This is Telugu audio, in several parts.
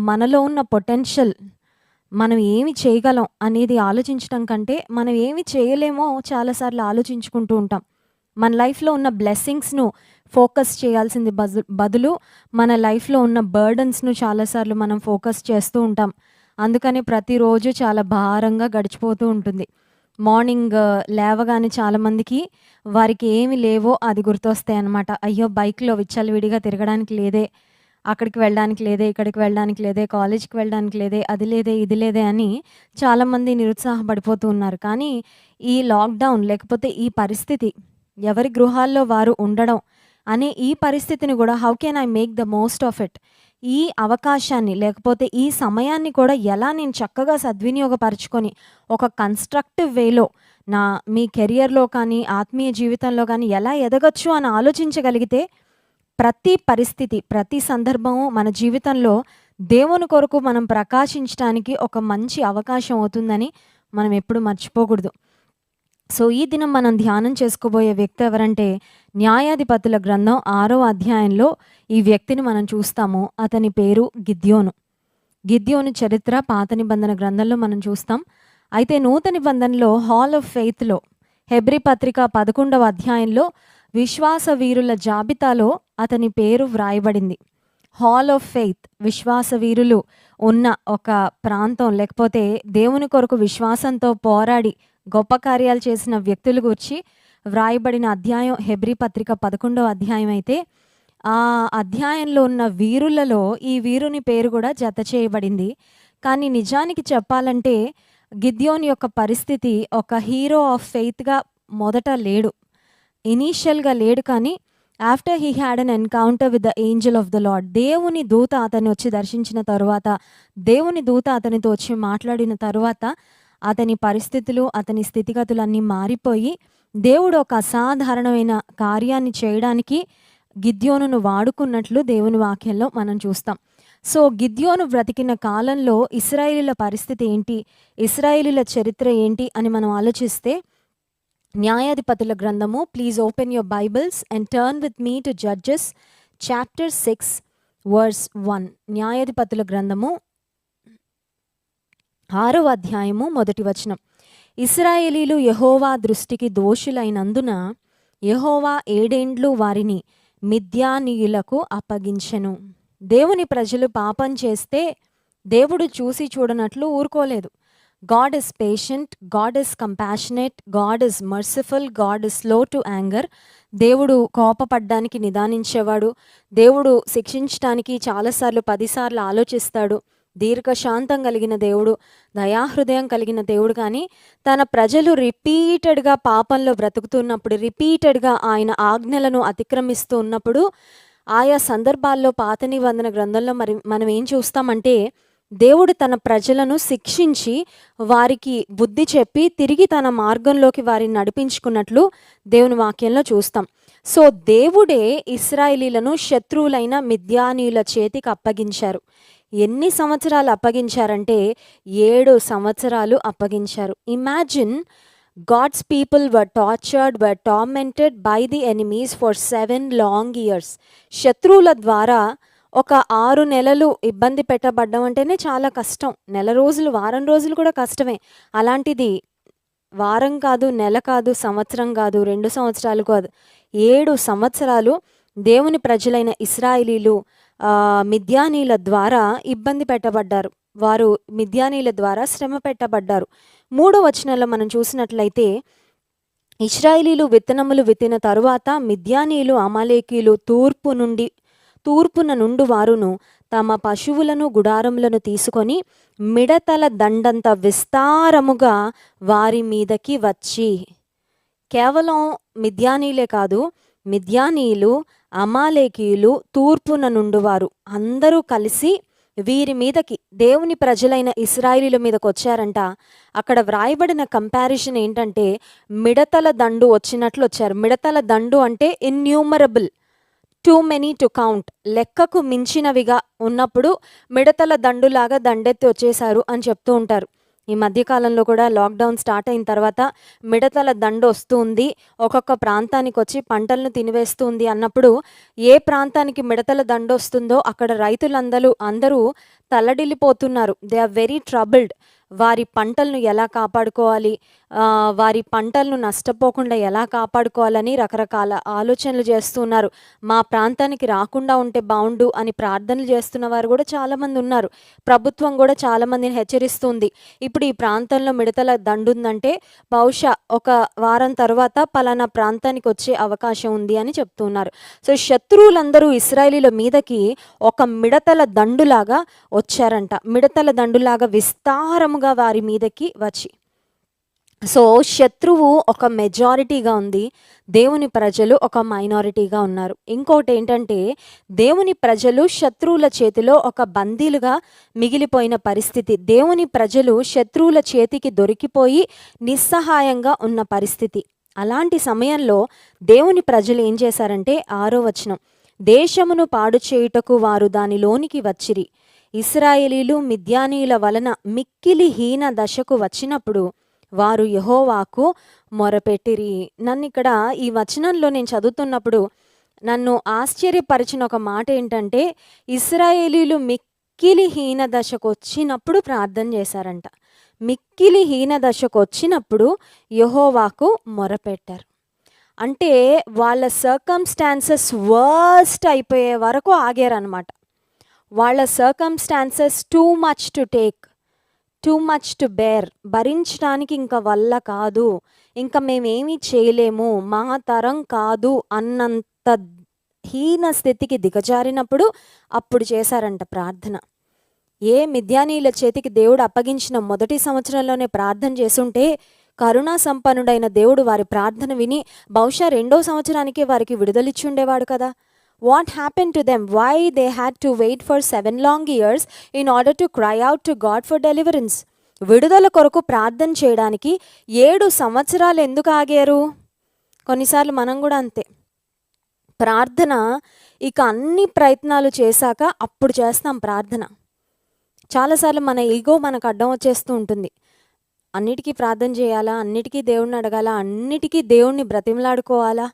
మనలో ఉన్న పొటెన్షియల్, మనం ఏమి చేయగలం అనేది ఆలోచించటం కంటే, మనం ఏమి చేయలేమో చాలాసార్లు ఆలోచించుకుంటూ ఉంటాం. మన లైఫ్‌లో ఉన్న బ్లెస్సింగ్స్‌ను ఫోకస్ చేయాల్సింది బదులు మన లైఫ్‌లో ఉన్న బర్డెన్స్‌ను చాలాసార్లు మనం ఫోకస్ చేస్తూ ఉంటాం. అందుకని ప్రతిరోజు చాలా భారంగా గడిచిపోతూ ఉంటుంది. మార్నింగ్ లేవగానే చాలామందికి వారికి ఏమి లేవో అది గుర్తొస్తాయన్నమాట. అయ్యో! బైక్‌లో విచ్చలవిడిగా తిరగడానికి లేదే, అక్కడికి వెళ్ళడానికి లేదే, ఇక్కడికి వెళ్ళడానికి లేదే, కాలేజ్‌కి వెళ్ళడానికి లేదే, అది లేదే, ఇది లేదే అని చాలామంది నిరుత్సాహపడిపోతూ ఉన్నారు. కానీ ఈ లాక్‌డౌన్ లేకపోతే ఈ పరిస్థితి, ఎవరి గృహాల్లో వారు ఉండడం అనే ఈ పరిస్థితిని గూడా how can I make the most of it? ఈ అవకాశాన్ని లేకపోతే ఈ సమయాన్ని కూడా ఎలా నేను చక్కగా సద్వినియోగపరుచుకొని ఒక కన్‌స్ట్రక్టివ్ వేలో మీ కెరియర్‌లో కానీ, ఆత్మీయ జీవితంలో గానీ ఎలా ఎదగొచ్చు అని ఆలోచించగలిగితే ప్రతి పరిస్థితి, ప్రతి సందర్భము మన జీవితంలో దేవుని కొరకు మనం ప్రకాశించటానికి ఒక మంచి అవకాశం అవుతుందని మనం ఎప్పుడు మర్చిపోకూడదు. సో, ఈ దినం మనం ధ్యానం చేసుకోబోయే వ్యక్తి ఎవరంటే, న్యాయాధిపతుల గ్రంథం 6వ అధ్యాయంలో ఈ వ్యక్తిని మనం చూస్తాము. అతని పేరు గిద్యోను. గిద్యోను చరిత్ర పాత నిబంధన గ్రంథంలో మనం చూస్తాం. అయితే నూతన నిబంధనలో హాల్ ఆఫ్ ఫెయిత్‌లో హెబ్రీ పత్రిక 11వ అధ్యాయంలో విశ్వాస వీరుల జాబితాలో అతని పేరు వ్రాయబడింది. హాల్ ఆఫ్ ఫెయిత్, విశ్వాస వీరులు ఉన్న ఒక ప్రాంతం, లేకపోతే దేవుని కొరకు విశ్వాసంతో పోరాడి గొప్ప కార్యాలు చేసిన వ్యక్తుల గూర్చి వ్రాయబడిన అధ్యాయం హెబ్రీ పత్రిక 11వ అధ్యాయం అయితే, ఆ అధ్యాయంలో ఉన్న వీరులలో ఈ వీరుని పేరు కూడా జత చేయబడింది. కానీ నిజానికి చెప్పాలంటే గిద్యోను యొక్క పరిస్థితి ఒక హీరో ఆఫ్ ఫెయిత్‌గా మొదట లేడు. ఇనీషియల్‌గా లేడు, కానీ after he had an encounter with the angel of the Lord, దేవుని దూత అతన్ని వచ్చి దర్శించిన తరువాత, దేవుని దూత అతనితో వచ్చి మాట్లాడిన తరువాత అతని పరిస్థితులు, అతని స్థితిగతులన్నీ మారిపోయి దేవుడు ఒక అసాధారణమైన కార్యాన్ని చేయడానికి గిద్యోనును వాడుకున్నట్లు దేవుని వాక్యంలో మనం చూస్తాం. సో, గిద్యోను బ్రతికిన కాలంలో ఇశ్రాయేలీయుల పరిస్థితి ఏంటి? ఇశ్రాయేలీయుల చరిత్ర ఏంటి అని మనం ఆలోచిస్తే, న్యాయాధిపతుల గ్రంథము, please open your Bibles and turn with me to Judges chapter 6 verse 1. న్యాయాధిపతుల గ్రంథము 6వ అధ్యాయము 1వ వచనం. ఇశ్రాయేలీయులు యెహోవా దృష్టికి దోషులైనందున యెహోవా 7 ఏండ్లు వారిని మిద్యానీయులకు అప్పగించెను. దేవుని ప్రజలు పాపం చేస్తే దేవుడు చూసి చూడనట్లు ఊరుకోలేదు. God is patient, God is compassionate, God is merciful, God is slow to anger. దేవుడు కోపపడ్డానికి నిదానించేవాడు. దేవుడు శిక్షించటానికి చాలాసార్లు 10 సార్లు ఆలోచిస్తాడు. దీర్ఘశాంతం కలిగిన దేవుడు, దయాహృదయం కలిగిన దేవుడు. కానీ తన ప్రజలు రిపీటెడ్‌గా పాపంలో బ్రతుకుతున్నప్పుడు, రిపీటెడ్‌గా ఆయన ఆజ్ఞలను అతిక్రమిస్తూ ఉన్నప్పుడు, ఆయా సందర్భాల్లో పాత నిబంధన గ్రంథంలో మనం ఏం చూస్తామంటే, దేవుడు తన ప్రజలను శిక్షించి వారికి బుద్ధి చెప్పి తిరిగి తన మార్గంలోకి వారిని నడిపించుకున్నట్లు దేవుని వాక్యంలో చూస్తాం. సో, దేవుడే ఇశ్రాయేలీయులను శత్రువులైన మిద్యానీయుల చేతికి అప్పగించారు. ఎన్ని సంవత్సరాలు అప్పగించారంటే 7 సంవత్సరాలు అప్పగించారు. Imagine, God's people were tortured, were tormented by the enemies for 7 long years. శత్రువుల ద్వారా ఒక 6 నెలలు ఇబ్బంది పెట్టబడ్డం అంటేనే చాలా కష్టం. నెల రోజులు, వారం రోజులు కూడా కష్టమే. అలాంటిది వారం కాదు, నెల కాదు, సంవత్సరం కాదు, 2 సంవత్సరాలు కాదు, 7 సంవత్సరాలు దేవుని ప్రజలైన ఇశ్రాయేలీయులు మిద్యానీయుల ద్వారా ఇబ్బంది పెట్టబడ్డారు. వారు మిద్యానీయుల ద్వారా శ్రమ పెట్టబడ్డారు. 3వ వచనంలో మనం చూసినట్లయితే, ఇశ్రాయేలీయులు విత్తనములు విత్తిన తరువాత మిద్యానీయులు అమాలేకీయులు తూర్పున నుండి వారును తమ పశువులను గుడారములను తీసుకొని మిడతల దండంత విస్తారముగా వారి మీదకి వచ్చి, కేవలం మిద్యానీయులే కాదు, మిద్యానీయులు, అమాలేకీయులు, తూర్పున నుండి వారు అందరూ కలిసి వీరి మీదకి, దేవుని ప్రజలైన ఇశ్రాయేలీయుల మీదకి వచ్చారంట. అక్కడ వ్రాయబడిన కంపారిజన్ ఏంటంటే, మిడతల దండు వచ్చినట్లు వచ్చారు. మిడతల దండు అంటే innumerable, too many to count, లెక్కకు మించినవిగా ఉన్నప్పుడు మిడతల దండులాగా దండెత్తి వచ్చేశారు అని చెప్తూ ఉంటారు. ఈ మధ్య కాలంలో కూడా లాక్‌డౌన్ స్టార్ట్ అయిన తర్వాత మిడతల దండొస్తుంది. ఒక్కొక్క ప్రాంతానికొచ్చి పంటలను తినివేస్తుంది అన్నప్పుడు, ఏ ప్రాంతానికి మిడతల దండొస్తుందో అక్కడ అందరూ తల్లడిల్లిపోతున్నారు. They are very troubled. వారి పంటలను ఎలా కాపాడుకోవాలి, వారి పంటలను నష్టపోకుండా ఎలా కాపాడుకోవాలని రకరకాల ఆలోచనలు చేస్తున్నారు. మా ప్రాంతానికి రాకుండా ఉంటే బావుండు అని ప్రార్థనలు చేస్తున్న వారు కూడా చాలామంది ఉన్నారు. ప్రభుత్వం కూడా చాలామందిని హెచ్చరిస్తుంది. ఇప్పుడు ఈ ప్రాంతంలో మిడతల దండుందంటే బహుశా ఒక వారం తర్వాత పలానా ప్రాంతానికి వచ్చే అవకాశం ఉంది అని చెప్తున్నారు. సో శత్రువులందరూ ఇశ్రాయేలీయుల మీదకి ఒక మిడతల దండులాగా వచ్చారంట. మిడతల దండులాగా విస్తారముగా వారి మీదకి వచ్చి. సో శత్రువు ఒక మెజారిటీగా ఉంది, దేవుని ప్రజలు ఒక మైనారిటీగా ఉన్నారు. ఇంకోటి ఏంటంటే, దేవుని ప్రజలు శత్రువుల చేతిలో ఒక బందీలుగా మిగిలిపోయిన పరిస్థితి. దేవుని ప్రజలు శత్రువుల చేతికి దొరికిపోయి నిస్సహాయంగా ఉన్న పరిస్థితి. అలాంటి సమయంలో దేవుని ప్రజలు ఏం చేశారంటే, 6వ వచనం, దేశమును పాడు చేయుటకు వారు దానిలోనికి వచ్చిరి. ఇశ్రాయేలీలు మిద్యానీయుల వలన మిక్కిలి హీన దశకు వచ్చినప్పుడు వారు యెహోవాకు మొరపెట్టిరి. నన్నిక్కడ ఈ వచనంలో నేను చదువుతున్నప్పుడు నన్ను ఆశ్చర్యపరిచిన ఒక మాట ఏంటంటే, ఇశ్రాయేలీలు మిక్కిలి హీన దశకు వచ్చినప్పుడు ప్రార్థన చేశారంట. మిక్కిలి హీన దశకు వచ్చినప్పుడు యెహోవాకు మొరపెట్టారు. అంటే వాళ్ళ సర్కమ్స్టాన్సెస్ వర్స్ట్ అయిపోయే వరకు ఆగారనమాట. వాళ్ళ circumstances too much to take, too much to bear, భరించడానికి ఇంకా వల్ల కాదు, ఇంకా మేమేమీ చేయలేము, మా తరం కాదు అన్నంత హీన స్థితికి దిగజారినప్పుడు అప్పుడు చేశారంట ప్రార్థన. ఏ మిద్యానీయుల చేతికి దేవుడు అప్పగించిన మొదటి సంవత్సరంలోనే ప్రార్థన చేసుంటే కరుణా సంపన్నుడైన దేవుడు వారి ప్రార్థన విని బహుశా 2వ సంవత్సరానికే వారికి విడుదలిచ్చుండేవాడు కదా. What happened to them? Why they had to wait for 7 long years in order to cry out to God for deliverance? విడుదల కొరకు ప్రార్థన చేయడానికి 7 సంవత్సరాలు ఎందుకు ఆగారు? కొన్నిసార్లు మనం కూడా అంతే. ప్రార్థన ఇక అన్ని ప్రయత్నాలు చేశాక అప్పుడు చేస్తాం ప్రార్థన. చాలాసార్లు మన ఈగో మనకు అడ్డం వచ్చేస్తూ ఉంటుంది. అన్నిటికీ ప్రార్థన చేయాలా, అన్నిటికీ దేవుణ్ణి అడగాల, అన్నిటికీ దేవుణ్ణి బ్రతిమలాడుకోవాలా,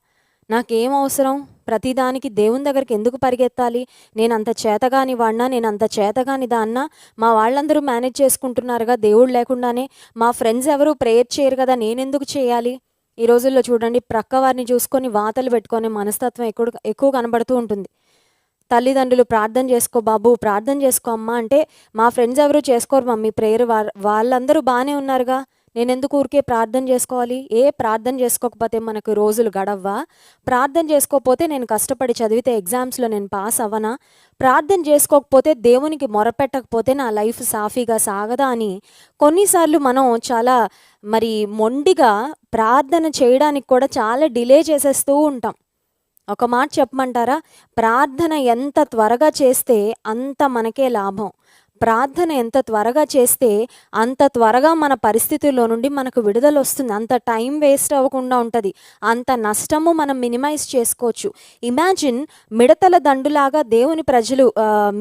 నాకేం అవసరం, ప్రతిదానికి దేవుని దగ్గరికి ఎందుకు పరిగెత్తాలి, నేనంత చేతగాని వాడినా, నేనంత చేతగాని దాన్నా, మా వాళ్ళందరూ మేనేజ్ చేసుకుంటున్నారుగా దేవుడు లేకుండానే, మా ఫ్రెండ్స్ ఎవరు ప్రేయర్ చేయరు కదా, నేనెందుకు చేయాలి. ఈ రోజుల్లో చూడండి, ప్రక్క వారిని చూసుకొని వాతలు పెట్టుకునే మనస్తత్వం ఎక్కువ కనబడుతూ ఉంటుంది. తల్లిదండ్రులు ప్రార్థన చేసుకో బాబు, ప్రార్థన చేసుకో అమ్మా అంటే, మా ఫ్రెండ్స్ ఎవరు చేసుకోరు మమ్మీ ప్రేయర్, వాళ్ళందరూ బాగానే ఉన్నారుగా, నేనెందుకు ఊరికే ప్రార్థన చేసుకోవాలి. ప్రార్థన చేసుకోకపోతే మనకు రోజులు గడవ్వా? ప్రార్థన చేసుకోకపోతే నేను కష్టపడి చదివితే ఎగ్జామ్స్లో నేను పాస్ అవ్వనా? ప్రార్థన చేసుకోకపోతే దేవునికి మొరపెట్టకపోతే నా లైఫ్ సాఫీగా సాగదా అని కొన్నిసార్లు మనం చాలా మొండిగా ప్రార్థన చేయడానికి కూడా చాలా డిలే చేసేస్తూ ఉంటాం. ఒక మాట చెప్పమంటారా? ప్రార్థన ఎంత త్వరగా చేస్తే అంత మనకే లాభం. ప్రార్థన ఎంత త్వరగా చేస్తే అంత త్వరగా మన పరిస్థితుల్లో నుండి మనకు విడుదల వస్తుంది. అంత టైం వేస్ట్ అవ్వకుండా ఉంటుంది. అంత నష్టము మనం మినిమైజ్ చేసుకోవచ్చు. ఇమాజిన్, మిడతల దండులాగా దేవుని ప్రజలు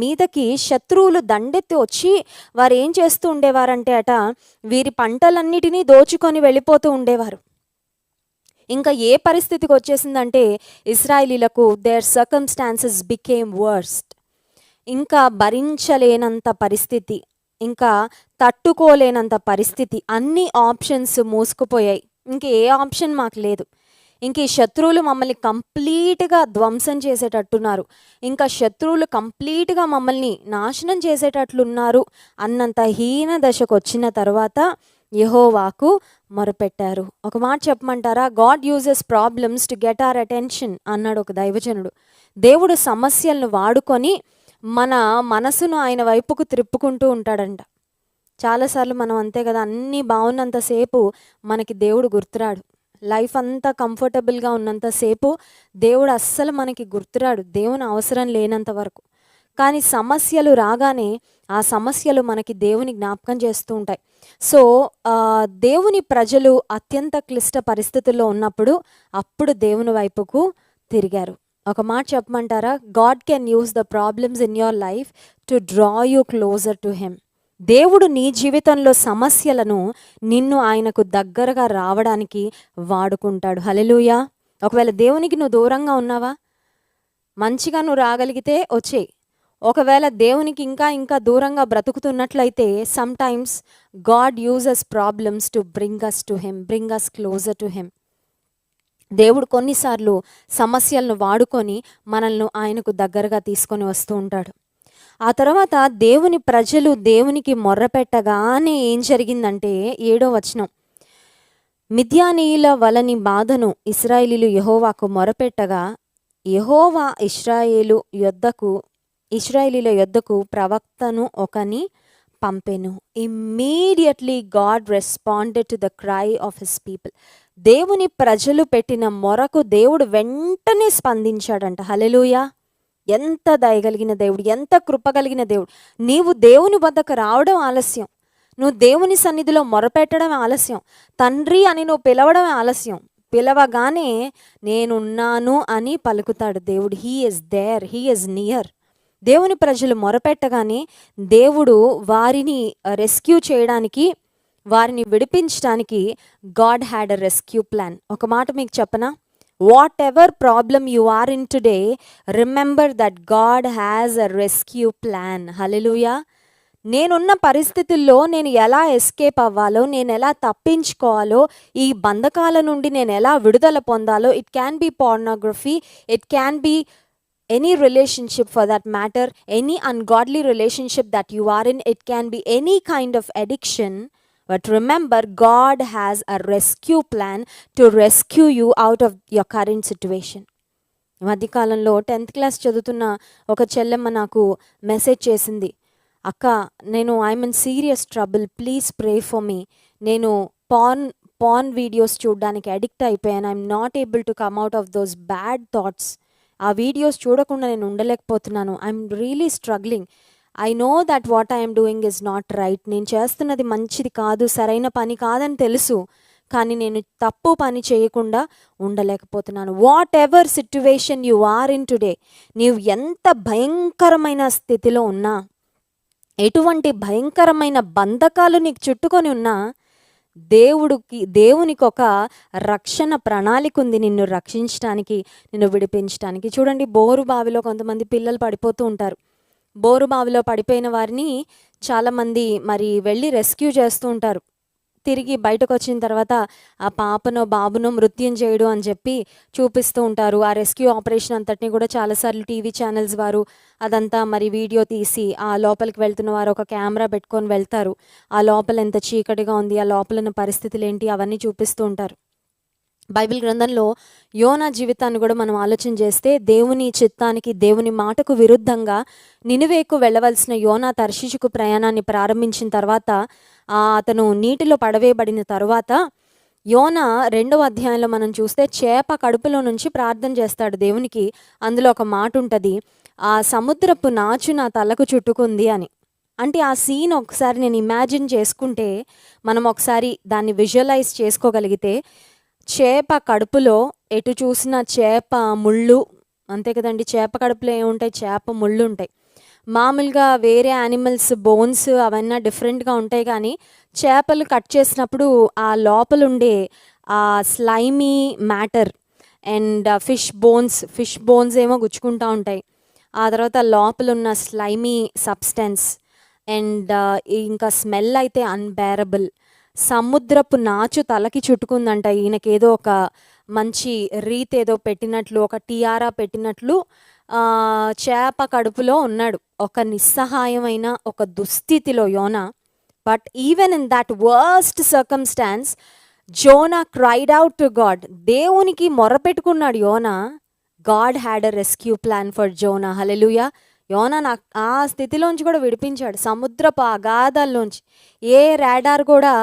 మీదకి శత్రువులు దండెత్తి వచ్చి వారు ఏం చేస్తూ ఉండేవారంటే వీరి పంటలన్నిటినీ దోచుకొని వెళ్ళిపోతూ ఉండేవారు. ఇంకా ఏ పరిస్థితికి వచ్చేసిందంటే ఇశ్రాయేలీలకు దేర్ సర్కమ్స్టాన్సెస్ బికేమ్ వర్స్ట్. ఇంకా భరించలేనంత పరిస్థితి, ఇంకా తట్టుకోలేనంత పరిస్థితి. అన్ని ఆప్షన్స్ మూసుకుపోయాయి. ఇంక ఏ ఆప్షన్ మాకు లేదు. ఇంక ఈ శత్రువులు మమ్మల్ని కంప్లీట్గా ధ్వంసం చేసేటట్టున్నారు, ఇంకా శత్రువులు కంప్లీట్గా మమ్మల్ని నాశనం చేసేటట్లున్నారు అన్నంత హీన దశకు వచ్చిన తర్వాత యెహోవాకు మొరపెట్టారు. ఒక మాట చెప్పమంటారా? God uses problems to get our attention అన్నాడు ఒక దైవజనుడు. దేవుడు సమస్యలను వాడుకొని మన మనసును ఆయన వైపుకు త్రిప్పుకుంటూ ఉంటాడంట. చాలాసార్లు మనం అంతే కదా, అన్నీ బాగున్నంతసేపు మనకి దేవుడు గుర్తురాడు. లైఫ్ అంతా కంఫర్టబుల్గా ఉన్నంతసేపు దేవుడు అస్సలు మనకి గుర్తురాడు, దేవుని అవసరం లేనంత వరకు. కానీ సమస్యలు రాగానే ఆ సమస్యలు మనకి దేవుని జ్ఞాపకం చేస్తూ ఉంటాయి. సో దేవుని ప్రజలు అత్యంత క్లిష్ట పరిస్థితుల్లో ఉన్నప్పుడు అప్పుడు దేవుని వైపుకు తిరిగారు. ఒక మాట చెప్పమంటారా? God can use the problems in your life to draw you closer to him. దేవుడు నీ జీవితంలో సమస్యలను నిన్ను ఆయనకు దగ్గరగా రావడానికి వాడుకుంటాడు. హల్లెలూయా. ఒకవేళ దేవునికి నువ్వు దూరంగా ఉన్నావా? మంచిగా నువ్వు రాగలిగితే వచ్చేయి. ఒకవేళ దేవునికి ఇంకా ఇంకా దూరంగా బ్రతుకుతున్నట్లయితే sometimes God uses problems to bring us to him, bring us closer to him. దేవుడు కొన్నిసార్లు సమస్యలను వాడుకొని మనల్ని ఆయనకు దగ్గరగా తీసుకొని వస్తూ ఉంటాడు. ఆ తర్వాత దేవుని ప్రజలు దేవునికి మొర్రపెట్టగానే ఏం జరిగిందంటే 7వ వచనం, మిద్యానీయుల వలని బాధను ఇశ్రాయేలీయులు యెహోవాకు మొరపెట్టగా యెహోవా ఇశ్రాయేలీయుల యొద్దకు ప్రవక్తను ఒకని పంపెను. Immediately God responded to the cry of his people. దేవుని ప్రజలు పెట్టిన మొరకు దేవుడు వెంటనే స్పందించాడంట. హల్లెలూయా. ఎంత దయగలిగిన దేవుడు, ఎంత కృప కలిగిన దేవుడు. నీవు దేవుని వద్దకు రావడం ఆలస్యం, నువ్వు దేవుని సన్నిధిలో మొరపెట్టడం ఆలస్యం, తండ్రి అని నువ్వు పిలవడం ఆలస్యం. పిలవగానే నేనున్నాను అని పలుకుతాడు దేవుడు. He is there, he is near. దేవుని ప్రజలు మొరపెట్టగానే దేవుడు వారిని రెస్క్యూ చేయడానికి, వారిని విడిపించడానికి God had a rescue plan. ఒక మాట మీకు చెప్పనా? Whatever problem you are in today, remember that God has a rescue plan. Hallelujah. నేనున్న పరిస్థితుల్లో నేను ఎలా ఎస్కేప్ అవ్వాలో, నేను ఎలా తప్పించుకోవాలో, ఈ బంధకాల నుండి నేను ఎలా విడుదల పొందాలో, it can be pornography, it can be any relationship for that matter, any ungodly relationship that you are in, it can be any kind of addiction. But remember, God has a rescue plan to rescue you out of your current situation. మధ్యకాలంలో 10th క్లాస్ చదువుతున్న ఒక చెల్లెమ్మ నాకు మెసేజ్ చేసింది, అక్క నేను I'm in serious trouble, please pray for me. నేను పార్న్ వీడియోస్ చూడడానికి అడిక్ట్ అయిపోయాను. I'm not able to come out of those bad thoughts. ఆ వీడియోస్ చూడకుండా నేను ఉండలేకపోతున్నాను. I'm really struggling. I know that what I'm doing is not right. నేను చేస్తున్నది మంచిది కాదు, సరైన పని కాదని తెలుసు, కానీ నేను తప్పు పని చేయకుండా ఉండలేకపోతున్నాను. Whatever situation you are in today, నీవు ఎంత భయంకరమైన స్థితిలో ఉన్నా, ఎటువంటి భయంకరమైన బంధకాలు నీకు చుట్టుకొని ఉన్నా, దేవునికి ఒక రక్షణ ప్రణాళిక ఉంది నిన్ను రక్షించడానికి, నిన్ను విడిపించడానికి. చూడండి, బోరు బావిలో కొంతమంది పిల్లలు పడిపోతూ ఉంటారు. బోరు బావిలో పడిపోయిన వారిని చాలామంది మరి వెళ్ళి రెస్క్యూ చేస్తూ ఉంటారు. తిరిగి బయటకు వచ్చిన తర్వాత ఆ పాపనో బాబునో మృత్యుం చేయడు అని చెప్పి చూపిస్తూ ఉంటారు. ఆ రెస్క్యూ ఆపరేషన్ అంతటిని కూడా చాలాసార్లు టీవీ ఛానల్స్ వారు అదంతా మరి వీడియో తీసి ఆ లోపలికి వెళ్తున్న వారు ఒక కెమెరా పెట్టుకొని వెళ్తారు. ఆ లోపల ఎంత చీకటిగా ఉంది, ఆ లోపల ఉన్న పరిస్థితులు ఏంటి, అవన్నీ చూపిస్తూ ఉంటారు. బైబిల్ గ్రంథంలో యోనా జీవితాన్ని కూడా మనం ఆలోచన చేస్తే, దేవుని చిత్తానికి, దేవుని మాటకు విరుద్ధంగా నినివేకు వెళ్ళవలసిన యోనా తర్షీషుకు ప్రయాణాన్ని ప్రారంభించిన తర్వాత, అతను నీటిలో పడవేయబడిన తర్వాత యోనా 2వ అధ్యాయంలో మనం చూస్తే చేప కడుపులో నుంచి ప్రార్థన చేస్తాడు దేవునికి. అందులో ఒక మాట ఉంటుంది, ఆ సముద్రపు నాచు నా తలకు చుట్టుకుంది అని. అంటే ఆ సీన్ ఒకసారి నేను ఇమాజిన్ చేసుకుంటే, మనం ఒకసారి దాన్ని విజువలైజ్ చేసుకోగలిగితే, చేప కడుపులో ఎటు చూసిన చేప ముళ్ళు, అంతే కదండి. చేప కడుపులో ఏముంటాయి? చేప ముళ్ళు ఉంటాయి. మామూలుగా వేరే యానిమల్స్ బోన్స్ అవన్నీ డిఫరెంట్గా ఉంటాయి, కానీ చేపలు కట్ చేసినప్పుడు ఆ లోపలుండే ఆ slimy matter and fish bones ఏమో గుచ్చుకుంటూ ఉంటాయి. ఆ తర్వాత లోపలున్న స్లైమీ సబ్స్టెన్స్ అండ్ ఇంకా స్మెల్ అయితే అన్బేరబుల్. సముద్రపు నాచు తలకి చుట్టుకుందంట. ఈయనకేదో ఒక మంచి రీత్ ఏదో పెట్టినట్లు, ఒక టియారా పెట్టినట్లు చేప కడుపులో ఉన్నాడు, ఒక నిస్సహాయమైన ఒక దుస్థితిలో యోనా. But even in that worst circumstance, Jonah cried out to God. దేవునికి మొరపెట్టుకున్నాడు యోనా. God had a rescue plan for Jonah. Hallelujah. యోనా నాకు ఆ స్థితిలోంచి కూడా విడిపించాడు, సముద్రపు అగాధాల్లోంచి. ఏ రాడార్ కూడా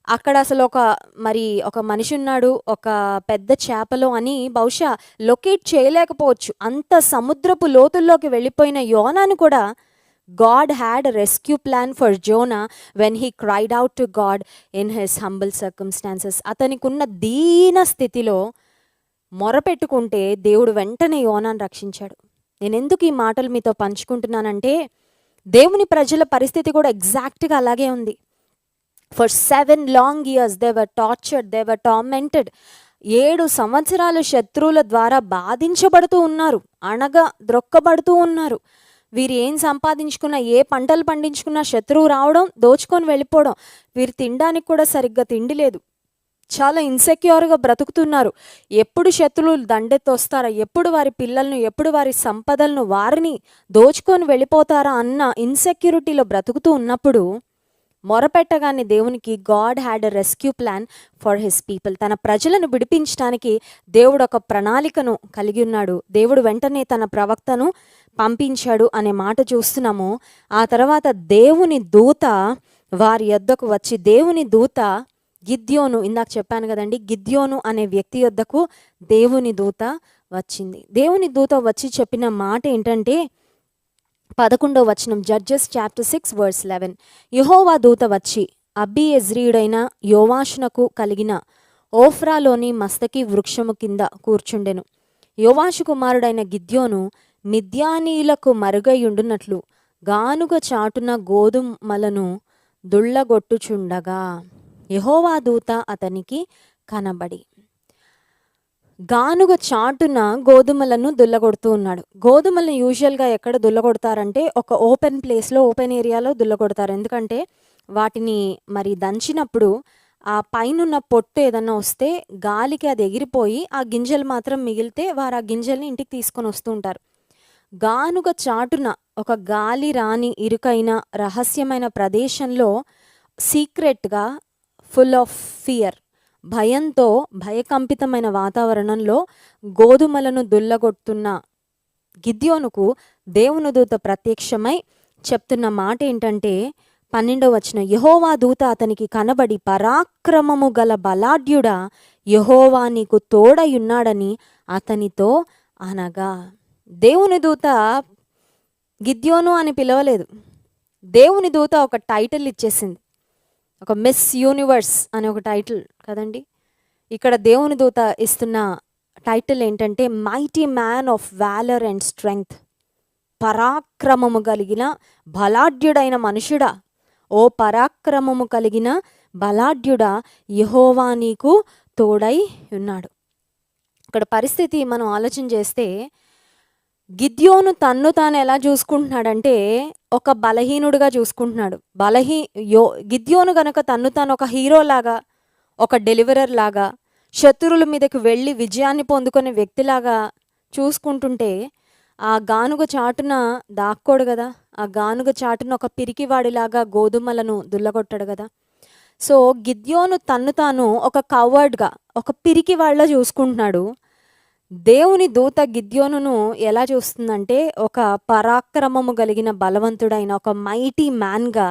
అక్కడ అసలు ఒక మనిషి ఉన్నాడు ఒక పెద్ద చేపలో అని బహుశా లొకేట్ చేయలేకపోవచ్చు. అంత సముద్రపు లోతుల్లోకి వెళ్ళిపోయిన యోనాను కూడా God had a rescue plan for Zona when he cried out to God in his humble circumstances. అతనికి ఉన్న దీన స్థితిలో మొరపెట్టుకుంటే దేవుడు వెంటనే యోనాను రక్షించాడు. నేను ఎందుకు ఈ మాటలు మీతో పంచుకుంటున్నానంటే, దేవుని ప్రజల పరిస్థితి కూడా ఎగ్జాక్ట్గా అలాగే ఉంది. For 7 long years they were tortured, they were tormented. 7 సంవత్సరాలు శత్రువుల ద్వారా బాధించబడుతూ ఉన్నారు, అనగా ద్రొక్కబడుతూ ఉన్నారు. వీరు ఏం సంపాదించుకున్నా, ఏ పంటలు పండించుకున్నా శత్రువు రావడం, దోచుకొని వెళ్ళిపోవడం. వీరు తినడానికి కూడా సరిగ్గా తిండి లేదు, చాలా ఇన్సెక్యూర్గా బ్రతుకుతున్నారు. ఎప్పుడు శత్రువులు దండెత్తొస్తారా, ఎప్పుడు వారి పిల్లలను, ఎప్పుడు వారి సంపదలను, వారిని దోచుకొని వెళ్ళిపోతారా అన్న ఇన్సెక్యూరిటీలో బ్రతుకుతూ ఉన్నప్పుడు మొరపెట్టగానే దేవునికి God had a rescue plan for his people. తన ప్రజలను విడిపించడానికి దేవుడు ఒక ప్రణాళికను కలిగి ఉన్నాడు. దేవుడు వెంటనే తన ప్రవక్తను పంపించాడు అనే మాట చూస్తున్నాము. ఆ తర్వాత దేవుని దూత వారి యొద్దకు వచ్చి, దేవుని దూత గిద్యోను, ఇందాక చెప్పాను కదండి, గిద్యోను అనే వ్యక్తి యొద్దకు దేవుని దూత వచ్చింది. దేవుని దూత వచ్చి చెప్పిన మాట ఏంటంటే 11వ వచనం, జడ్జెస్ చాప్టర్ 6 verse 11. యెహోవా దూత వచ్చి అబీయెజ్రీయుడైన యోవాషునకు కలిగిన ఓఫ్రాలోని మస్తకి వృక్షము కింద కూర్చుండెను. యోవాషు కుమారుడైన గిద్యోను మిద్యానీయులకు మరుగైయుండునట్లు గానుగ చాటున గోధుమలను దుళ్ళగొట్టుచుండగా యెహోవా దూత అతనికి కనబడి. గానుగ చాటున గోధుమలను దుల్లగొడుతూ ఉన్నాడు. గోధుమలను యూజువల్గా ఎక్కడ దుల్లగొడతారంటే ఒక ఓపెన్ ప్లేస్లో, ఓపెన్ ఏరియాలో దుల్లగొడతారు. ఎందుకంటే వాటిని మరి దంచినప్పుడు ఆ పైనున్న పొట్టు ఏదన్నా వస్తే గాలికి అది ఎగిరిపోయి ఆ గింజలు మాత్రం మిగిలితే వారు ఆ గింజల్ని ఇంటికి తీసుకొని వస్తూ ఉంటారు. గానుగ చాటున ఒక గాలి రాని ఇరుకైన రహస్యమైన ప్రదేశంలో సీక్రెట్గా, ఫుల్ ఆఫ్ ఫియర్, భయంతో, భయకంపితమైన వాతావరణంలో గోధుమలను దుల్లగొడుతున్న గిద్యోనుకు దేవుని దూత ప్రత్యక్షమై చెప్తున్న మాట ఏంటంటే 12వ వచనం, యెహోవా దూత అతనికి కనబడి, పరాక్రమము గల బలాఢ్యుడా, యెహోవా నీకు తోడయున్నాడని అతనితో అనగా. దేవుని దూత గిద్యోను అని పిలవలేదు. దేవుని దూత ఒక టైటిల్ ఇచ్చేసింది, ఒక మిస్ యూనివర్స్ అనే ఒక టైటిల్ కదండి. ఇక్కడ దేవుని దూత ఇస్తున్న టైటిల్ ఏంటంటే mighty man of valour and strength. పరాక్రమము కలిగిన బలాఢ్యుడైన మనుషుడా, ఓ పరాక్రమము కలిగిన బలాఢ్యుడా, యెహోవా నీకు తోడై ఉన్నాడు. ఇక్కడ పరిస్థితి మనం ఆలోచన చేస్తే గిద్యోను తన్ను తాను ఎలా చూసుకుంటున్నాడంటే ఒక బలహీనుడిగా చూసుకుంటున్నాడు. గిద్యోను గనక తన్ను తాను ఒక హీరోలాగా, ఒక డెలివరర్ లాగా, శత్రువుల మీదకి వెళ్ళి విజయాన్ని పొందుకునే వ్యక్తిలాగా చూసుకుంటుంటే ఆ గానుగ చాటున దాక్కోడు కదా. ఆ గానుగ చాటున ఒక పిరికివాడిలాగా గోధుమలను దుల్లగొట్టాడు కదా. సో గిద్యోను తన్ను తాను ఒక కవర్డ్గా, ఒక పిరికివాడిలా చూసుకుంటున్నాడు. దేవుని దూత గిద్యోనును ఎలా చూస్తుందంటే ఒక పరాక్రమము కలిగిన బలవంతుడైన ఒక మైటీ మ్యాన్గా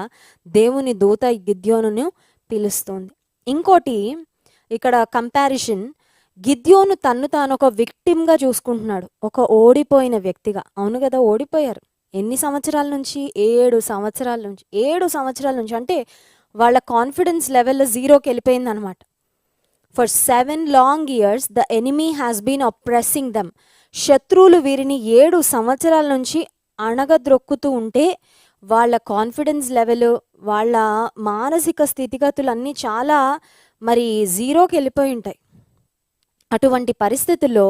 దేవుని దూత గిద్యోనును పిలుస్తుంది. ఇంకోటి ఇక్కడ కంపారిజన్, గిద్యోను తన్ను తాను ఒక విక్టిమ్గా చూసుకుంటున్నాడు, ఒక ఓడిపోయిన వ్యక్తిగా. అవును కదా, ఓడిపోయారు. ఎన్ని సంవత్సరాల నుంచి? 7 సంవత్సరాల నుంచి. 7 సంవత్సరాల నుంచి అంటే వాళ్ళ కాన్ఫిడెన్స్ లెవెల్ జీరోకి వెళ్ళిపోయింది అనమాట. For 7 long years the enemy has been oppressing them. శత్రువులు వీరిని 7 సంవత్సరాల నుంచి అణగద్రొక్కుతూ ఉంటే వాళ్ళ కాన్ఫిడెన్స్ లెవెల్, వాళ్ళ మానసిక స్థితిగతులన్నీ చాలా మరి జీరోకి వెళ్ళిపోయి ఉంటాయి. అటువంటి పరిస్థితుల్లో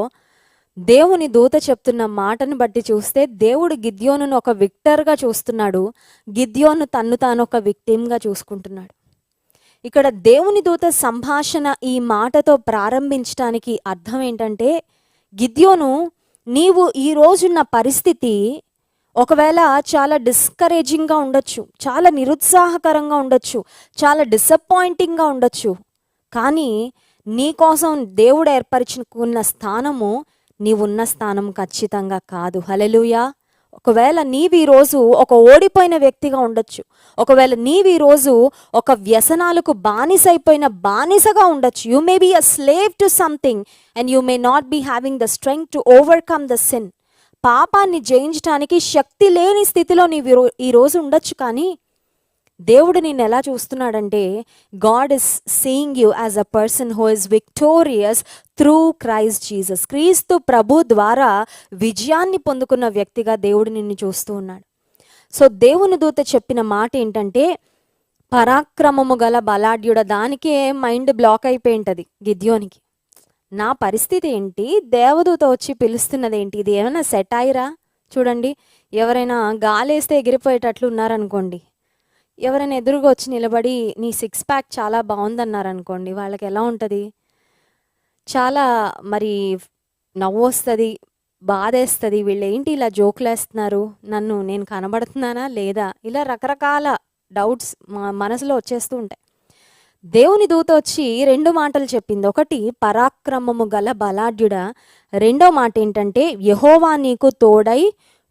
దేవుని దూత చెప్తున్న మాటను బట్టి చూస్తే దేవుడు గిద్యోనును ఒక విక్టర్గా చూస్తున్నాడు, గిద్యోను తన్ను తాను ఒక విక్టిమ్గా చూసుకుంటున్నాడు. ఇక్కడ దేవుని దూత సంభాషణ ఈ మాటతో ప్రారంభించడానికి అర్థం ఏంటంటే, గిద్యోను, నీవు ఈ రోజున్న పరిస్థితి ఒకవేళ చాలా డిస్కరేజింగ్గా ఉండొచ్చు, చాలా నిరుత్సాహకరంగా ఉండొచ్చు, చాలా డిసప్పాయింటింగ్గా ఉండొచ్చు. కానీ నీ కోసం దేవుడు ఏర్పరచుకున్న స్థానము నీవున్న స్థానం ఖచ్చితంగా కాదు. హల్లెలూయా. ఒకవేళ నీవు ఈరోజు ఒక ఓడిపోయిన వ్యక్తిగా ఉండొచ్చు, ఒకవేళ నీవు ఈరోజు ఒక వ్యసనాలకు బానిసైపోయిన బానిసగా ఉండొచ్చు. You may be a slave to something and you may not be having the strength to overcome the sin. పాపాన్ని జయించడానికి శక్తి లేని స్థితిలో నీవు ఈరోజు ఉండొచ్చు. కానీ దేవుడు నిన్ను ఎలా చూస్తున్నాడంటే, God is seeing you as a person who is victorious through Christ Jesus. క్రీస్తు ప్రభు ద్వారా విజయాన్ని పొందుకున్న వ్యక్తిగా దేవుడు నిన్ను చూస్తూ ఉన్నాడు. సో దేవుని దూత చెప్పిన మాట ఏంటంటే, పరాక్రమము గల బలాఢ్యుడ. దానికే మైండ్ బ్లాక్ అయిపోయి ఉంటుంది గిద్యోనికి. నా పరిస్థితి ఏంటి, దేవదూత వచ్చి పిలుస్తున్నది ఏంటి, ఇది ఏమైనా సెట్ అయ్యిరా? చూడండి, ఎవరైనా గాలేస్తే ఎగిరిపోయేటట్లు ఉన్నారనుకోండి, ఎవరైనా ఎదురుగా వచ్చి నిలబడి నీ సిక్స్ ప్యాక్ చాలా బాగుందన్నారనుకోండి, వాళ్ళకి ఎలా ఉంటుంది? చాలా మరి నవ్వు వస్తుంది, బాధేస్తుంది. వీళ్ళు ఏంటి ఇలా జోకులేస్తున్నారు, నేను కనబడుతున్నానా లేదా, ఇలా రకరకాల డౌట్స్ మనసులో వచ్చేస్తూ ఉంటాయి. దేవుని దూత వచ్చి 2 మాటలు చెప్పింది. ఒకటి, పరాక్రమము గల బలాఢ్యుడ. రెండో మాట ఏంటంటే, యెహోవా నీకు తోడై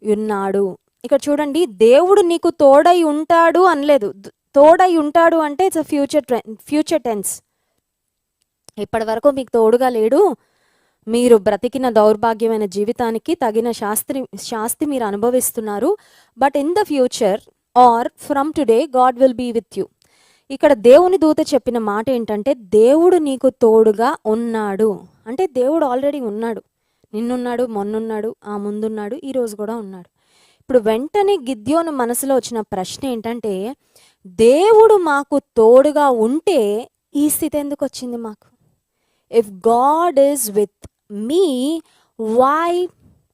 ఉన్నాడు. ఇక్కడ చూడండి, దేవుడు నీకు తోడై ఉంటాడు అనలేదు. తోడై ఉంటాడు అంటే ఇట్స్ ఫ్యూచర్ టెన్స్. ఇప్పటి వరకు మీకు తోడుగా లేడు, మీరు బ్రతికిన దౌర్భాగ్యమైన జీవితానికి తగిన శాస్తి మీరు అనుభవిస్తున్నారు. But in the future or from today God will be with you. ఇక్కడ దేవుని దూత చెప్పిన మాట ఏంటంటే, దేవుడు నీకు తోడుగా ఉన్నాడు. అంటే దేవుడు ఆల్రెడీ ఉన్నాడు. నిన్నున్నాడు, మొన్నున్నాడు, ఆ ముందున్నాడు, ఈరోజు కూడా ఉన్నాడు. ఇప్పుడు వెంటనే గిద్యోను మనసులో వచ్చిన ప్రశ్న ఏంటంటే, దేవుడు మాకు తోడుగా ఉంటే ఈ స్థితి ఎందుకు వచ్చింది మాకు? If God is with me, why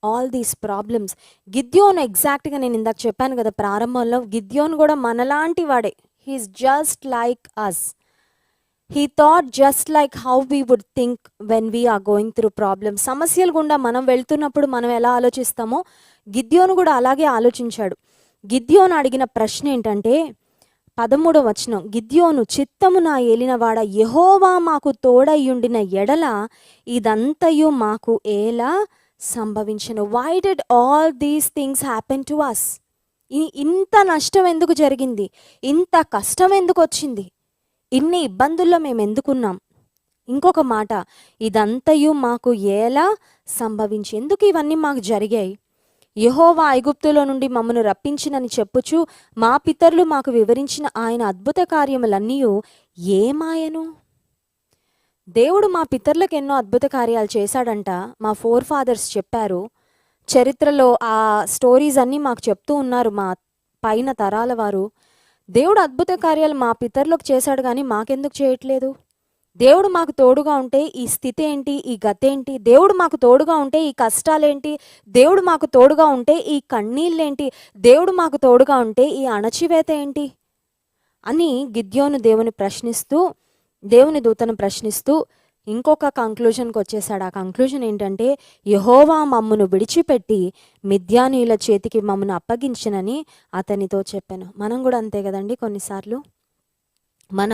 all these problems? గిద్యోను ఎగ్జాక్ట్గా నేను ఇందాక చెప్పాను కదా ప్రారంభంలో, గిద్యోను కూడా మనలాంటి వాడే. He's just like us. He thought just like how we would think when we are going through problems. సమస్యలు గుండా మనం వెళ్తున్నప్పుడు మనం ఎలా ఆలోచిస్తామో గిద్యోను కూడా అలాగే ఆలోచించాడు. గిద్యోను అడిగిన ప్రశ్న ఏంటంటే, 13వ వచనం, గిద్యోను, చిత్తము నా ఏలినవాడ, యెహోవా మాకు తోడయ్యుండిన ఎడల ఇదంతయు మాకు ఎలా సంభవించెను? Why did all these things happen to us? ఇంత నష్టం ఎందుకు జరిగింది? ఇంత కష్టం ఎందుకు వచ్చింది? ఇన్ని ఇబ్బందుల్లో మేము ఎందుకున్నాం? ఇంకొక మాట, ఇదంతయు మాకు ఎలా సంభవించి, ఎందుకు ఇవన్నీ మాకు జరిగాయి? యెహోవా ఐగుప్తులో నుండి మమ్మను రప్పించినని చెప్పుచు మా పితరులు మాకు వివరించిన ఆయన అద్భుత కార్యములన్నీ ఏమాయను? దేవుడు మా పితరులకు ఎన్నో అద్భుత కార్యాలు చేశాడంట. మా ఫోర్ ఫాదర్స్ చెప్పారు. చరిత్రలో ఆ స్టోరీస్ అన్నీ మాకు చెప్తూ ఉన్నారు మా పైన తరాల వారు. దేవుడు అద్భుత కార్యాలు మా పితరులకు చేశాడు, కానీ మాకెందుకు చేయట్లేదు? దేవుడు మాకు తోడుగా ఉంటే ఈ స్థితి ఏంటి, ఈ గతేంటి? దేవుడు మాకు తోడుగా ఉంటే ఈ కష్టాలేంటి? దేవుడు మాకు తోడుగా ఉంటే ఈ కన్నీళ్ళేంటి? దేవుడు మాకు తోడుగా ఉంటే ఈ అణచివేత ఏంటి అని గిద్యోను దేవుని దూతను ప్రశ్నిస్తూ ఇంకొక కంక్లూజన్కి వచ్చేసాడు. ఆ కంక్లూజన్ ఏంటంటే, యెహోవా మమ్మను విడిచిపెట్టి మిద్యానీయుల చేతికి మమ్మను అప్పగించినని అతనితో చెప్పాను. మనం కూడా అంతే కదండి, కొన్నిసార్లు మన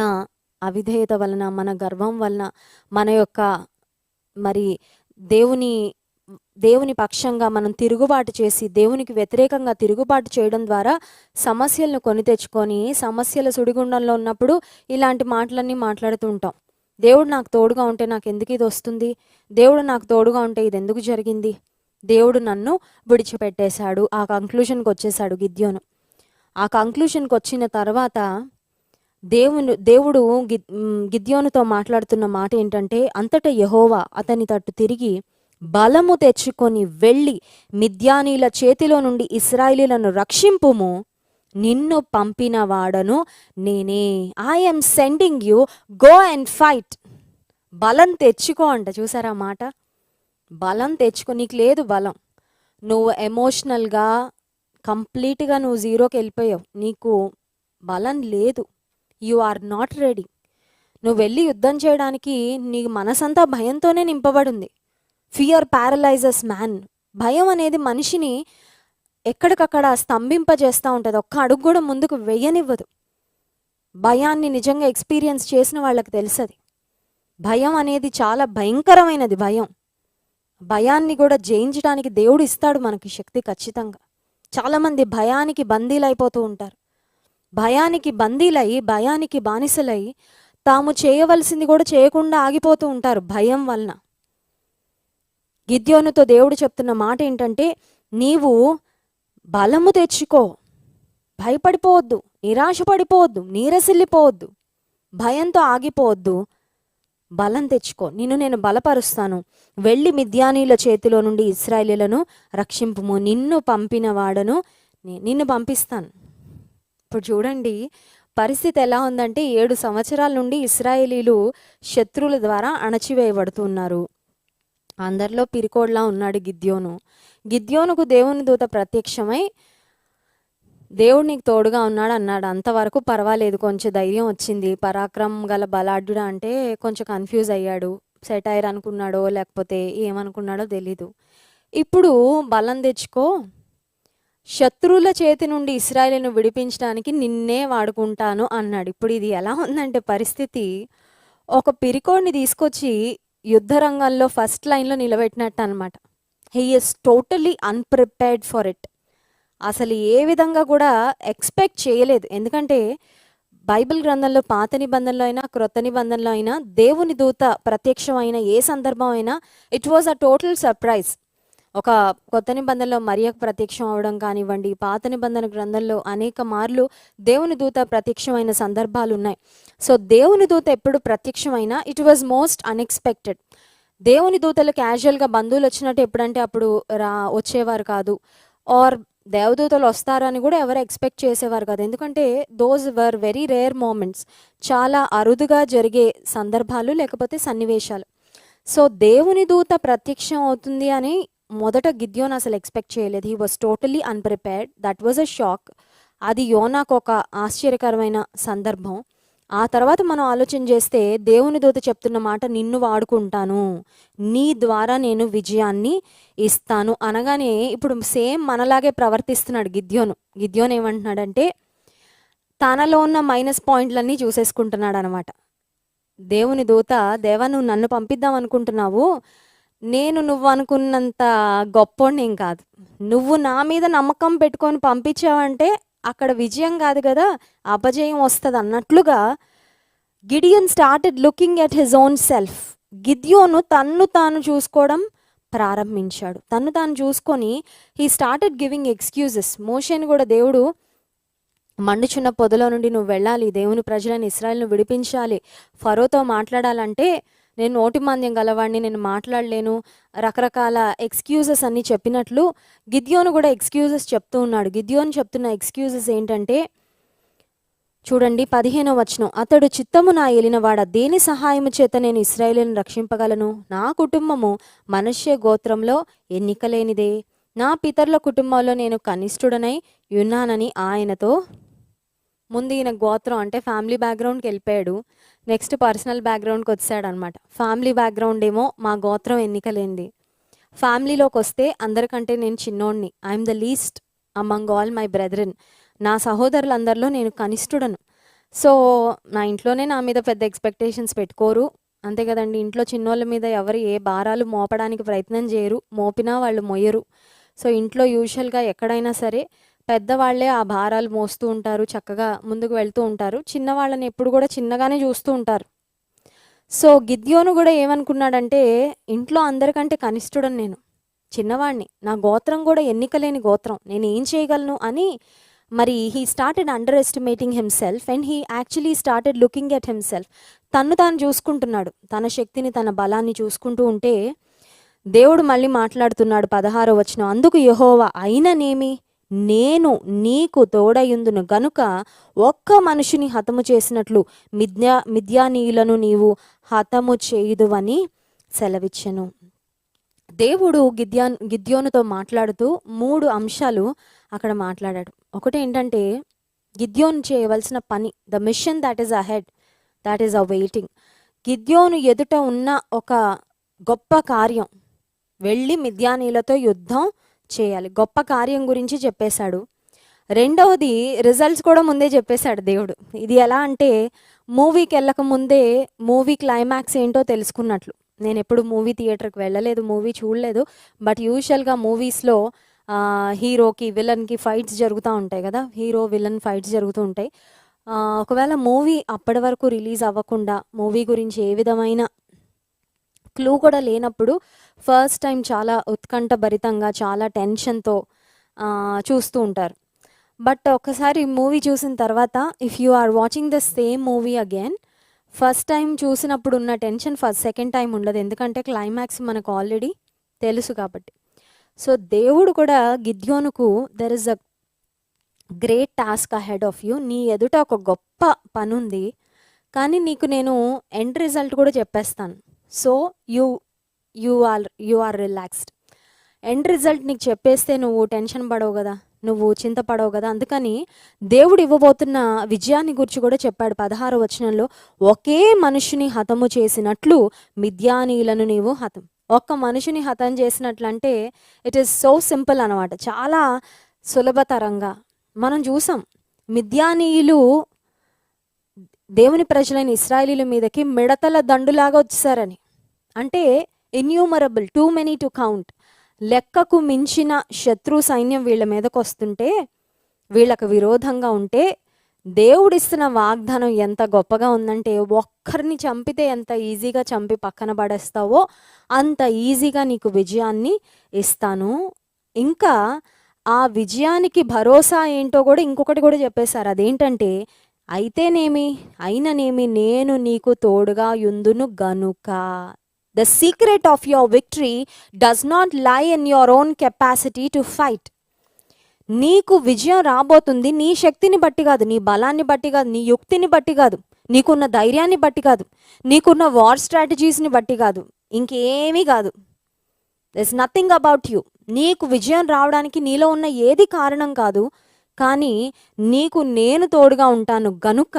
అవిధేయత వలన, మన గర్వం వలన, మన యొక్క మరి దేవుని పక్షంగా మనం తిరుగుబాటు చేసి, దేవునికి వ్యతిరేకంగా తిరుగుబాటు చేయడం ద్వారా సమస్యలను కొని తెచ్చుకొని, సమస్యల సుడిగుండంలో ఉన్నప్పుడు ఇలాంటి మాటలన్నీ మాట్లాడుతూ ఉంటాం. దేవుడు నాకు తోడుగా ఉంటే నాకు ఎందుకు ఇది వస్తుంది? దేవుడు నాకు తోడుగా ఉంటే ఇది ఎందుకు జరిగింది? దేవుడు నన్ను విడిచిపెట్టేశాడు. ఆ కంక్లూషన్కి వచ్చేసాడు గిద్యోను. ఆ కంక్లూషన్కి వచ్చిన తర్వాత దేవుడు గిద్యోనుతో మాట్లాడుతున్న మాట ఏంటంటే, అంతటా యెహోవా అతని తట్టు తిరిగి, బలము తెచ్చుకొని వెళ్ళి మిద్యానీల చేతిలో నుండి ఇశ్రాయేలీయులను రక్షింపుము, నిన్ను పంపిన వాడను నేనే. I'm sending you, go and fight. బలం తెచ్చుకో అంట. చూసారా మాట? బలం తెచ్చుకో. నీకు లేదు బలం, నువ్వు ఎమోషనల్గా కంప్లీట్గా నువ్వు జీరోకి వెళ్ళిపోయావు, నీకు బలం లేదు, యు ఆర్ నాట్ రెడీ. నువ్వు వెళ్ళి యుద్ధం చేయడానికి నీ మనసంతా భయంతోనే నింపబడింది. Fear ప్యారలైజెస్ man. భయం అనేది మనిషిని ఎక్కడికక్కడ స్తంభింపజేస్తూ ఉంటుంది, ఒక్క అడుగు కూడా ముందుకు వెయ్యనివ్వదు. భయాన్ని నిజంగా ఎక్స్పీరియన్స్ చేసిన వాళ్ళకి తెలుసది. భయం అనేది చాలా భయంకరమైనది. భయాన్ని కూడా జయించడానికి దేవుడు ఇస్తాడు మనకి శక్తి ఖచ్చితంగా. చాలామంది భయానికి బందీలైపోతూ ఉంటారు. భయానికి బందీలై, భయానికి బానిసలై తాము చేయవలసింది కూడా చేయకుండా ఆగిపోతూ ఉంటారు భయం వలన. గిద్యోనుతో దేవుడు చెప్తున్న మాట ఏంటంటే, నీవు బలము తెచ్చుకో, భయపడిపోవద్దు, నిరాశపడిపోవద్దు, నీరసిల్లిపోవద్దు, భయంతో ఆగిపోవద్దు, బలం తెచ్చుకో, నేను బలపరుస్తాను. వెళ్ళి మిద్యానీల చేతిలో నుండి ఇశ్రాయేలీయులను రక్షింపుము, నిన్ను పంపిన వాడను నిన్ను పంపిస్తాను. ఇప్పుడు చూడండి పరిస్థితి ఎలా ఉందంటే 7 సంవత్సరాల నుండి ఇశ్రాయేలీలు శత్రువుల ద్వారా అణచివేయబడుతున్నారు. అందరిలో పిరికోడ్లా ఉన్నాడు గిద్యోను. గిద్యోనుకు దేవుని దూత ప్రత్యక్షమై దేవుడు నీకు తోడుగా ఉన్నాడు అన్నాడు. అంతవరకు పర్వాలేదు, కొంచెం ధైర్యం వచ్చింది. పరాక్రమం గల బలాఢ్యుడు అంటే కొంచెం కన్ఫ్యూజ్ అయ్యాడు. సెటైర్ అనుకున్నాడో లేకపోతే ఏమనుకున్నాడో తెలీదు. ఇప్పుడు బలం తెచ్చుకో, శత్రువుల చేతి నుండి ఇశ్రాయేలును విడిపించడానికి నిన్నే వాడుకుంటాను అన్నాడు. ఇప్పుడు ఇది ఎలా ఉందంటే పరిస్థితి, ఒక పిరికోడిని తీసుకొచ్చి యుద్ధ రంగంలో ఫస్ట్ లైన్లో నిలబెట్టినట్టు అనమాట. He is totally unprepared for it. అసలు ఏ విధంగా కూడా ఎక్స్పెక్ట్ చేయలేదు. ఎందుకంటే బైబిల్ గ్రంథంలో పాత నిబంధనలో అయినా క్రొత్త నిబంధనలో అయినా దేవుని దూత ప్రత్యక్షమైన ఏ సందర్భం అయినా it was a total surprise. ఒక కొత్త నిబంధనలో మరియకు ప్రత్యక్షం అవడం కానివ్వండి, పాత నిబంధన గ్రంథంలో అనేక మార్లు దేవుని దూత ప్రత్యక్షమైన సందర్భాలు ఉన్నాయి. సో దేవుని దూత ఎప్పుడు ప్రత్యక్షమైనా ఇట్ వాజ్ మోస్ట్ అన్ఎక్స్పెక్టెడ్. దేవుని దూతలు క్యాజువల్గా బంధువులు వచ్చినట్టు ఎప్పుడంటే అప్పుడు వచ్చేవారు కాదు. ఆర్ దేవదూతలు వస్తారని కూడా ఎవరు ఎక్స్పెక్ట్ చేసేవారు కాదు. ఎందుకంటే those were very rare moments, చాలా అరుదుగా జరిగే సందర్భాలు లేకపోతే సన్నివేశాలు. సో దేవుని దూత ప్రత్యక్షం అవుతుంది అని మొదట గిద్యోన్ అసలు ఎక్స్పెక్ట్ చేయలేదు. He was totally unprepared. That was a shock. అది యోనాకు ఒక ఆశ్చర్యకరమైన సందర్భం. ఆ తర్వాత మనం ఆలోచన చేస్తే దేవుని దూత చెప్తున్న మాట, నిన్ను వాడుకుంటాను, నీ ద్వారా నేను విజయాన్ని ఇస్తాను అనగానే ఇప్పుడు సేమ్ మనలాగే ప్రవర్తిస్తున్నాడు గిద్యోను. గిద్యోన్ ఏమంటున్నాడంటే తనలో ఉన్న మైనస్ పాయింట్లన్నీ చూసేసుకుంటున్నాడు అనమాట. దేవుని దూత, దేవా నువ్వు నన్ను పంపిద్దాం అనుకుంటున్నావు, నేను నువ్వు అనుకున్నంత గొప్పోడిని ఏం కాదు. నువ్వు నా మీద నమ్మకం పెట్టుకొని పంపించావంటే అక్కడ విజయం కాదు కదా, అపజయం వస్తుంది అన్నట్లుగా Gideon started looking at his own self. గిద్యోను తన్ను తాను చూసుకోవడం ప్రారంభించాడు. తన్ను తాను చూసుకొని హీ స్టార్టెడ్ గివింగ్ ఎక్స్క్యూజెస్. మోషేని కూడా దేవుడు మండుచున్న పొదలో నుండి నువ్వు వెళ్ళాలి, దేవుని ప్రజలను ఇశ్రాయేలును విడిపించాలి, ఫరోతో మాట్లాడాలంటే నేను నోటి మాంద్యం గలవాడిని, నేను మాట్లాడలేను, రకరకాల ఎక్స్క్యూజెస్ అన్నీ చెప్పినట్లు గిద్యోను కూడా ఎక్స్క్యూజెస్ చెప్తూ ఉన్నాడు. గిద్యోను చెప్తున్న ఎక్స్క్యూజెస్ ఏంటంటే చూడండి 15వ వచనం, అతడు చిత్తము నా ఏలినవాడ, దేని సహాయము చేత నేను ఇశ్రాయేలును రక్షింపగలను? నా కుటుంబము మనష్య గోత్రంలో ఎన్నికలేనిదే, నా పితరుల కుటుంబంలో నేను కనిష్ఠుడనై ఉన్నానని ఆయనతో. ముందు ఈయన గోత్రం అంటే ఫ్యామిలీ బ్యాక్గ్రౌండ్కి వెళ్ళిపోయాడు, నెక్స్ట్ పర్సనల్ బ్యాక్గ్రౌండ్కి వచ్చాడు అనమాట. ఫ్యామిలీ బ్యాక్గ్రౌండ్ ఏమో మా గోత్రం ఎన్నికలేంది, ఫ్యామిలీలోకి వస్తే అందరికంటే నేను చిన్నోడిని, I'm the least among all my brethren, నా సహోదరులందరిలో నేను కనిష్ఠుడను. సో నా ఇంట్లోనే నా మీద పెద్ద ఎక్స్పెక్టేషన్స్ పెట్టుకోరు, అంతే కదండి. ఇంట్లో చిన్నోళ్ళ మీద ఎవరు ఏ భారాలు మోపడానికి ప్రయత్నం చేయరు, మోపినా వాళ్ళు మొయ్యరు. సో ఇంట్లో యూజువల్గా ఎక్కడైనా సరే పెద్దవాళ్లే ఆ భారాలు మోస్తూ ఉంటారు, చక్కగా ముందుకు వెళ్తూ ఉంటారు. చిన్నవాళ్ళని ఎప్పుడు కూడా చిన్నగానే చూస్తూ ఉంటారు. సో గిద్యోను కూడా ఏమనుకున్నాడంటే ఇంట్లో అందరికంటే కనిష్ఠుడని నేను, చిన్నవాడిని, నా గోత్రం కూడా ఎన్నికలేని గోత్రం, నేను ఏం చేయగలను అని మరి he started under estimating himself and he actually started looking at himself. తను తాను చూసుకుంటున్నాడు, తన శక్తిని తన బలాన్ని చూసుకుంటూ ఉంటే దేవుడు మళ్ళీ మాట్లాడుతున్నాడు. 16వ వచనం, అందుకు యెహోవా అయిననేమి, నేను నీకు తోడయుందును గనుక ఒక్క మనుషుని హతము చేసినట్లు మిద్యానీయులను నీవు హతము చేయుదువని సెలవిచ్చెను. దేవుడు గిద్యోనుతో మాట్లాడుతూ 3 అంశాలు అక్కడ మాట్లాడాడు. ఒకటి ఏంటంటే గిద్యోను చేయవలసిన పని, the mission that is ahead, that is awaiting. గిద్యోను ఎదుట ఉన్న ఒక గొప్ప కార్యం, వెళ్ళి మిద్యానీయులతో యుద్ధం చేయాలి, గొప్ప కార్యం గురించి చెప్పేశాడు. రెండవది రిజల్ట్స్ కూడా ముందే చెప్పేశాడు దేవుడు. ఇది ఎలా అంటే మూవీకి వెళ్ళక ముందే మూవీ క్లైమాక్స్ ఏంటో తెలుసుకున్నట్లు. నేను ఎప్పుడు మూవీ థియేటర్కి వెళ్ళలేదు, మూవీ చూడలేదు, బట్ యూజువల్గా మూవీస్లో హీరోకి విలన్కి ఫైట్స్ జరుగుతూ ఉంటాయి కదా, హీరో విలన్ ఫైట్స్ జరుగుతూ ఉంటాయి. ఒకవేళ మూవీ అప్పటి వరకు రిలీజ్ అవ్వకుండా మూవీ గురించి ఏ విధమైన క్లూ కూడా లేనప్పుడు ఫస్ట్ టైం చాలా ఉత్కంఠభరితంగా చాలా టెన్షన్తో చూస్తూ ఉంటారు. బట్ ఒక్కసారి మూవీ చూసిన తర్వాత if you are watching the same movie again, first time చూసినప్పుడు ఉన్న టెన్షన్ సెకండ్ టైం ఉండదు, ఎందుకంటే క్లైమాక్స్ మనకు ఆల్రెడీ తెలుసు కాబట్టి. సో దేవుడు కూడా గిద్యోనుకు there is a great task ahead of you. నీ ఎదుట ఒక గొప్ప పనుంది. కానీ నీకు నేను ఎండ్ రిజల్ట్ కూడా చెప్పేస్తాను. So you you are relaxed. End result నీకు చెప్పేస్తే నువ్వు టెన్షన్ పడవు కదా, నువ్వు చింతపడవు కదా. అందుకని దేవుడు ఇవ్వబోతున్న విజయాన్ని గురించి కూడా చెప్పాడు 16వ వచనంలో, ఒకే మనుషుని హతము చేసినట్లు మిద్యానీయులను నీవు హతం. ఒక్క మనిషిని హతం చేసినట్లంటే ఇట్ ఈస్ సో సింపుల్ అనమాట, చాలా సులభతరంగా. మనం చూసాం మిద్యానీయులు దేవుని ప్రజలైన ఇశ్రాయేలీల మీదకి మిడతల దండులాగా వచ్చేసారని. అంటే innumerable, too many to count, లెక్కకు మించిన శత్రు సైన్యం వీళ్ళ మీదకి వస్తుంటే, వీళ్ళకు విరోధంగా ఉంటే, దేవుడిస్తున్న వాగ్దానం ఎంత గొప్పగా ఉందంటే, ఒక్కరిని చంపితే ఎంత ఈజీగా చంపి పక్కన పడేస్తావో అంత ఈజీగా నీకు విజయాన్ని ఇస్తాను. ఇంకా ఆ విజయానికి భరోసా ఏంటో కూడా ఇంకొకటి కూడా చెప్పేశారు. అదేంటంటే, అయిననేమి నేను నీకు తోడుగా యుందును గనుక. The secret of your victory does not lie in your own capacity to fight. నీకు విజయం రాబోతుంది నీ శక్తిని బట్టి కాదు, నీ బలాన్ని బట్టి కాదు, నీ యుక్తిని బట్టి కాదు, నీకున్న ధైర్యాన్ని బట్టి కాదు, నీకున్న వార్ స్ట్రాటజీస్ని బట్టి కాదు, ఇంకేమీ కాదు. This nothing about you. నీకు విజయం రావడానికి నీలో ఉన్న ఏది కారణం కాదు, కానీ నీకు నేను తోడుగా ఉంటాను గనుక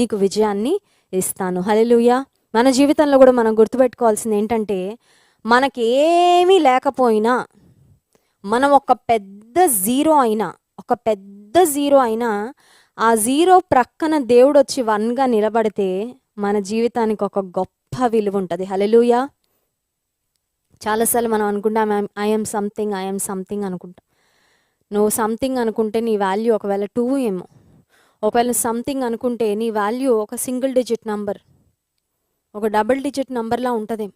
నీకు విజయాన్ని ఇస్తాను. హల్లెలూయా. మన జీవితంలో కూడా మనం గుర్తుపెట్టుకోవాల్సింది ఏంటంటే, మనకేమీ లేకపోయినా, మనం ఒక పెద్ద జీరో అయినా ఆ జీరో ప్రక్కన దేవుడు వచ్చి 1గా నిలబడితే మన జీవితానికి ఒక గొప్ప విలువ ఉంటుంది. హల్లెలూయా. చాలాసార్లు మనం అనుకుంటాం ఐఎమ్ సంథింగ్ అనుకుంటాం. నువ్వు సంథింగ్ అనుకుంటే నీ వాల్యూ ఒకవేళ 2 ఏమో. ఒకవేళ సంథింగ్ అనుకుంటే నీ వాల్యూ ఒక సింగిల్ డిజిట్ నంబర్, ఒక డబుల్ డిజిట్ నంబర్లా ఉంటుంది.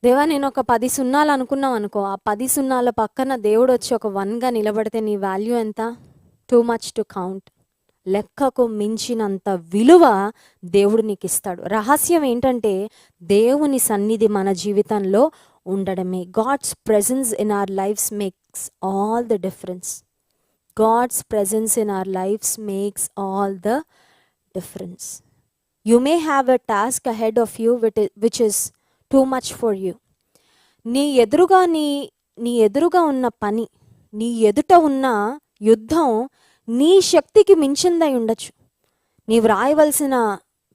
దేవా నేను ఒక 10 సున్నాలు అనుకున్నావు అనుకో, ఆ 10 సున్నాల పక్కన దేవుడు వచ్చి ఒక 1గా నిలబడితే నీ వాల్యూ ఎంత? Two much to count. లెక్కకు మించినంత విలువ దేవుడు నీకు ఇస్తాడు. రహస్యం ఏంటంటే, దేవుని సన్నిధి మన జీవితంలో ఉండడమే. God's presence in our lives makes all the difference. God's presence in our lives makes all the difference. You may have a task ahead of you which is too much for you. నీ ఎదురుగా ఉన్న పని, నీ ఎదుట ఉన్న యుద్ధం నీ శక్తికి మించిందై ఉండొచ్చు. నీవు రాయవలసిన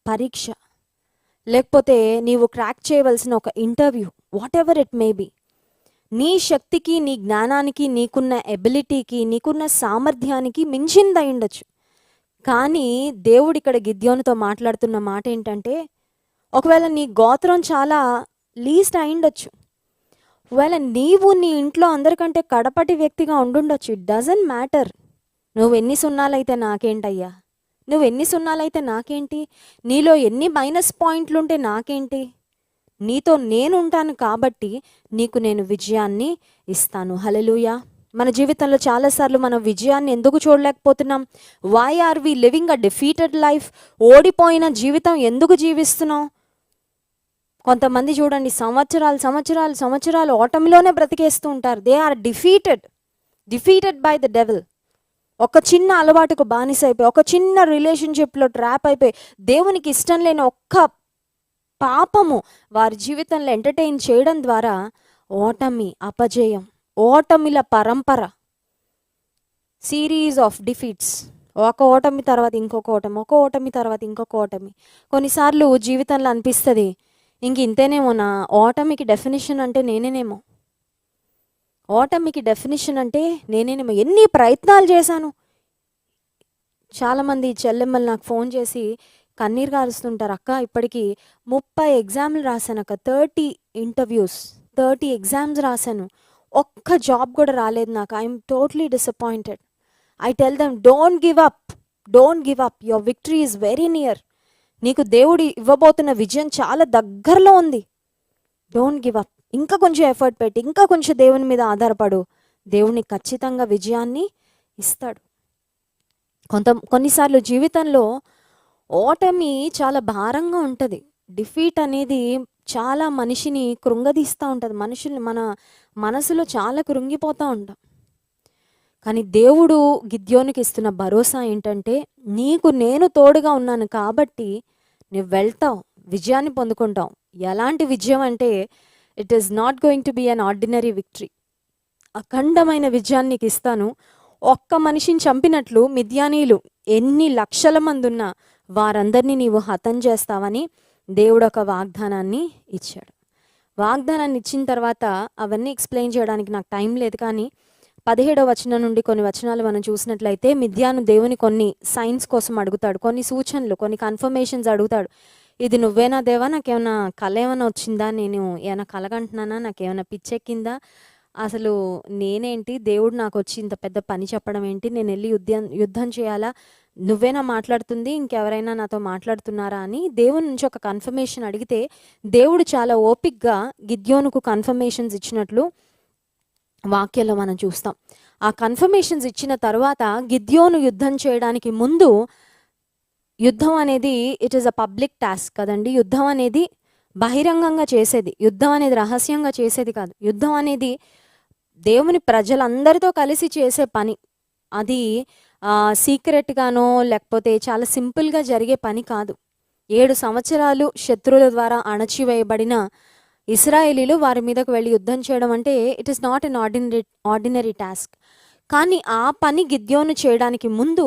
పరీక్ష, లేకపోతే నీవు క్రాక్ చేయవలసిన ఒక interview, what ever it may be, నీ శక్తికి, నీ జ్ఞానానికి, నీకున్న ఎబిలిటీకి, నీకున్న సామర్థ్యానికి మించిందై ఉండొచ్చు. కానీ దేవుడు ఇక్కడ గిద్యోనుతో మాట్లాడుతున్న మాట ఏంటంటే, ఒకవేళ నీ గోత్రం చాలా లీస్ట్ అయిండొచ్చు, ఒకవేళ నీవు నీ ఇంట్లో అందరికంటే కడపటి వ్యక్తిగా ఉండుండొచ్చు. It doesn't matter. నువ్వు ఎన్ని సున్నాలైతే నాకేంటయ్యా, నువ్వు ఎన్ని సున్నాలైతే నాకేంటి, నీలో ఎన్ని మైనస్ పాయింట్లుంటే నాకేంటి, నీతో నేను ఉంటాను కాబట్టి నీకు నేను విజయాన్ని ఇస్తాను. హల్లెలూయా. మన జీవితంలో చాలాసార్లు మనం విజయాన్ని ఎందుకు చూడలేకపోతున్నాం? Why are we living a defeated life? ఓడిపోయిన జీవితం ఎందుకు జీవిస్తున్నాం? కొంతమంది చూడండి, సంవత్సరాలు ఓటమిలోనే బ్రతికేస్తూ ఉంటారు. They are defeated by the devil. ఒక చిన్న అలవాటుకు బానిస అయిపోయి, ఒక చిన్న రిలేషన్షిప్లో ట్రాప్ అయిపోయి, దేవునికి ఇష్టం లేని ఒక్క పాపము వారి జీవితంలో ఎంటర్టైన్ చేయడం ద్వారా ఓటమి, అపజయం, ఓటమిల పరంపర, సిరీస్ ఆఫ్ డిఫీట్స్. ఒక ఓటమి తర్వాత ఇంకొక ఓటమి, ఒక ఓటమి తర్వాత ఇంకొక ఓటమి. కొన్నిసార్లు జీవితంలో అనిపిస్తుంది, ఇంక ఇంతేనేమో, నా ఓటమికి డెఫినేషన్ అంటే నేనేనేమో, ఎన్ని ప్రయత్నాలు చేశాను. చాలామంది చెల్లెమ్మలు నాకు ఫోన్ చేసి కన్నీరు గారుస్తుంటారు, అక్క ఇప్పటికీ 30 ఎగ్జామ్లు రాశాను అక్క, 30 ఇంటర్వ్యూస్, 30 ఎగ్జామ్స్ రాశాను, ఒక్క జాబ్ కూడా రాలేదు నాకు. I'm totally disappointed. I tell them, don't give up, your victory is very near. నీకు దేవుడు ఇవ్వబోతున్న విజయం చాలా దగ్గరలో ఉంది. Don't give up. ఇంకా కొంచెం ఎఫర్ట్ పెట్టి, ఇంకా కొంచెం దేవుని మీద ఆధారపడు. దేవుని ఖచ్చితంగా విజయాన్ని ఇస్తాడు. కొన్నిసార్లు జీవితంలో ఓటమి చాలా భారంగా ఉంటుంది. డిఫీట్ అనేది చాలా మనిషిని కృంగదీస్తూ ఉంటుంది. మన మనసులో చాలా కృంగిపోతూ ఉంటాం. కానీ దేవుడు గిద్యోనుకి ఇస్తున్న భరోసా ఏంటంటే, నీకు నేను తోడుగా ఉన్నాను కాబట్టి నువ్వు వెళ్తావు, విజయాన్ని పొందుకుంటావు. ఎలాంటి విజయం అంటే, it is not going to be an ordinary victory. అఖండమైన విజయాన్ని నీకు ఇస్తాను. ఒక్క మనిషిని చంపినట్లు మిద్యానీయులు ఎన్ని లక్షల మంది ఉన్నా వారందరినీ నీవు హతం చేస్తావని దేవుడు ఒక వాగ్దానాన్ని ఇచ్చాడు. వాగ్దానాన్ని ఇచ్చిన తర్వాత అవన్నీ ఎక్స్ప్లెయిన్ చేయడానికి నాకు టైం లేదు, కానీ 17వ వచనం నుండి కొన్ని వచనాలు మనం చూసినట్లయితే, మిద్యాను దేవుని కొన్ని సైన్స్ కోసం అడుగుతాడు, కొన్ని సూచనలు, కొన్ని కన్ఫర్మేషన్స్ అడుగుతాడు. ఇది నువ్వేనా దేవా? నాకేమైనా కళ ఏమైనా వచ్చిందా? నేను ఏమైనా కలగంటున్నానా? నాకేమైనా పిచ్చెక్కిందా? అసలు నేనేంటి? దేవుడు నాకు వచ్చి ఇంత పెద్ద పని చెప్పడం ఏంటి? నేను వెళ్ళి యుద్ధం చేయాలా? నువ్వేనా మాట్లాడుతుంది? ఇంకెవరైనా నాతో మాట్లాడుతున్నారా అని దేవుని నుంచి ఒక కన్ఫర్మేషన్ అడిగితే, దేవుడు చాలా ఓపిక్గా గిద్యోనుకు కన్ఫర్మేషన్స్ ఇచ్చినట్లు వాక్యంలో మనం చూస్తాం. ఆ కన్ఫర్మేషన్స్ ఇచ్చిన తర్వాత గిద్యోను యుద్ధం చేయడానికి ముందు, యుద్ధం అనేది it is a public task కదండి. యుద్ధం అనేది బహిరంగంగా చేసేది, యుద్ధం అనేది రహస్యంగా చేసేది కాదు. యుద్ధం అనేది దేవుని ప్రజలందరితో కలిసి చేసే పని. అది సీక్రెట్గానో లేకపోతే చాలా సింపుల్గా జరిగే పని కాదు. 7 సంవత్సరాలు శత్రువుల ద్వారా అణచివేయబడిన ఇశ్రాయేలీలు వారి మీదకు వెళ్ళి యుద్ధం చేయడం అంటే it is not an ordinary task. కానీ ఆ పని గిద్యోను చేయడానికి ముందు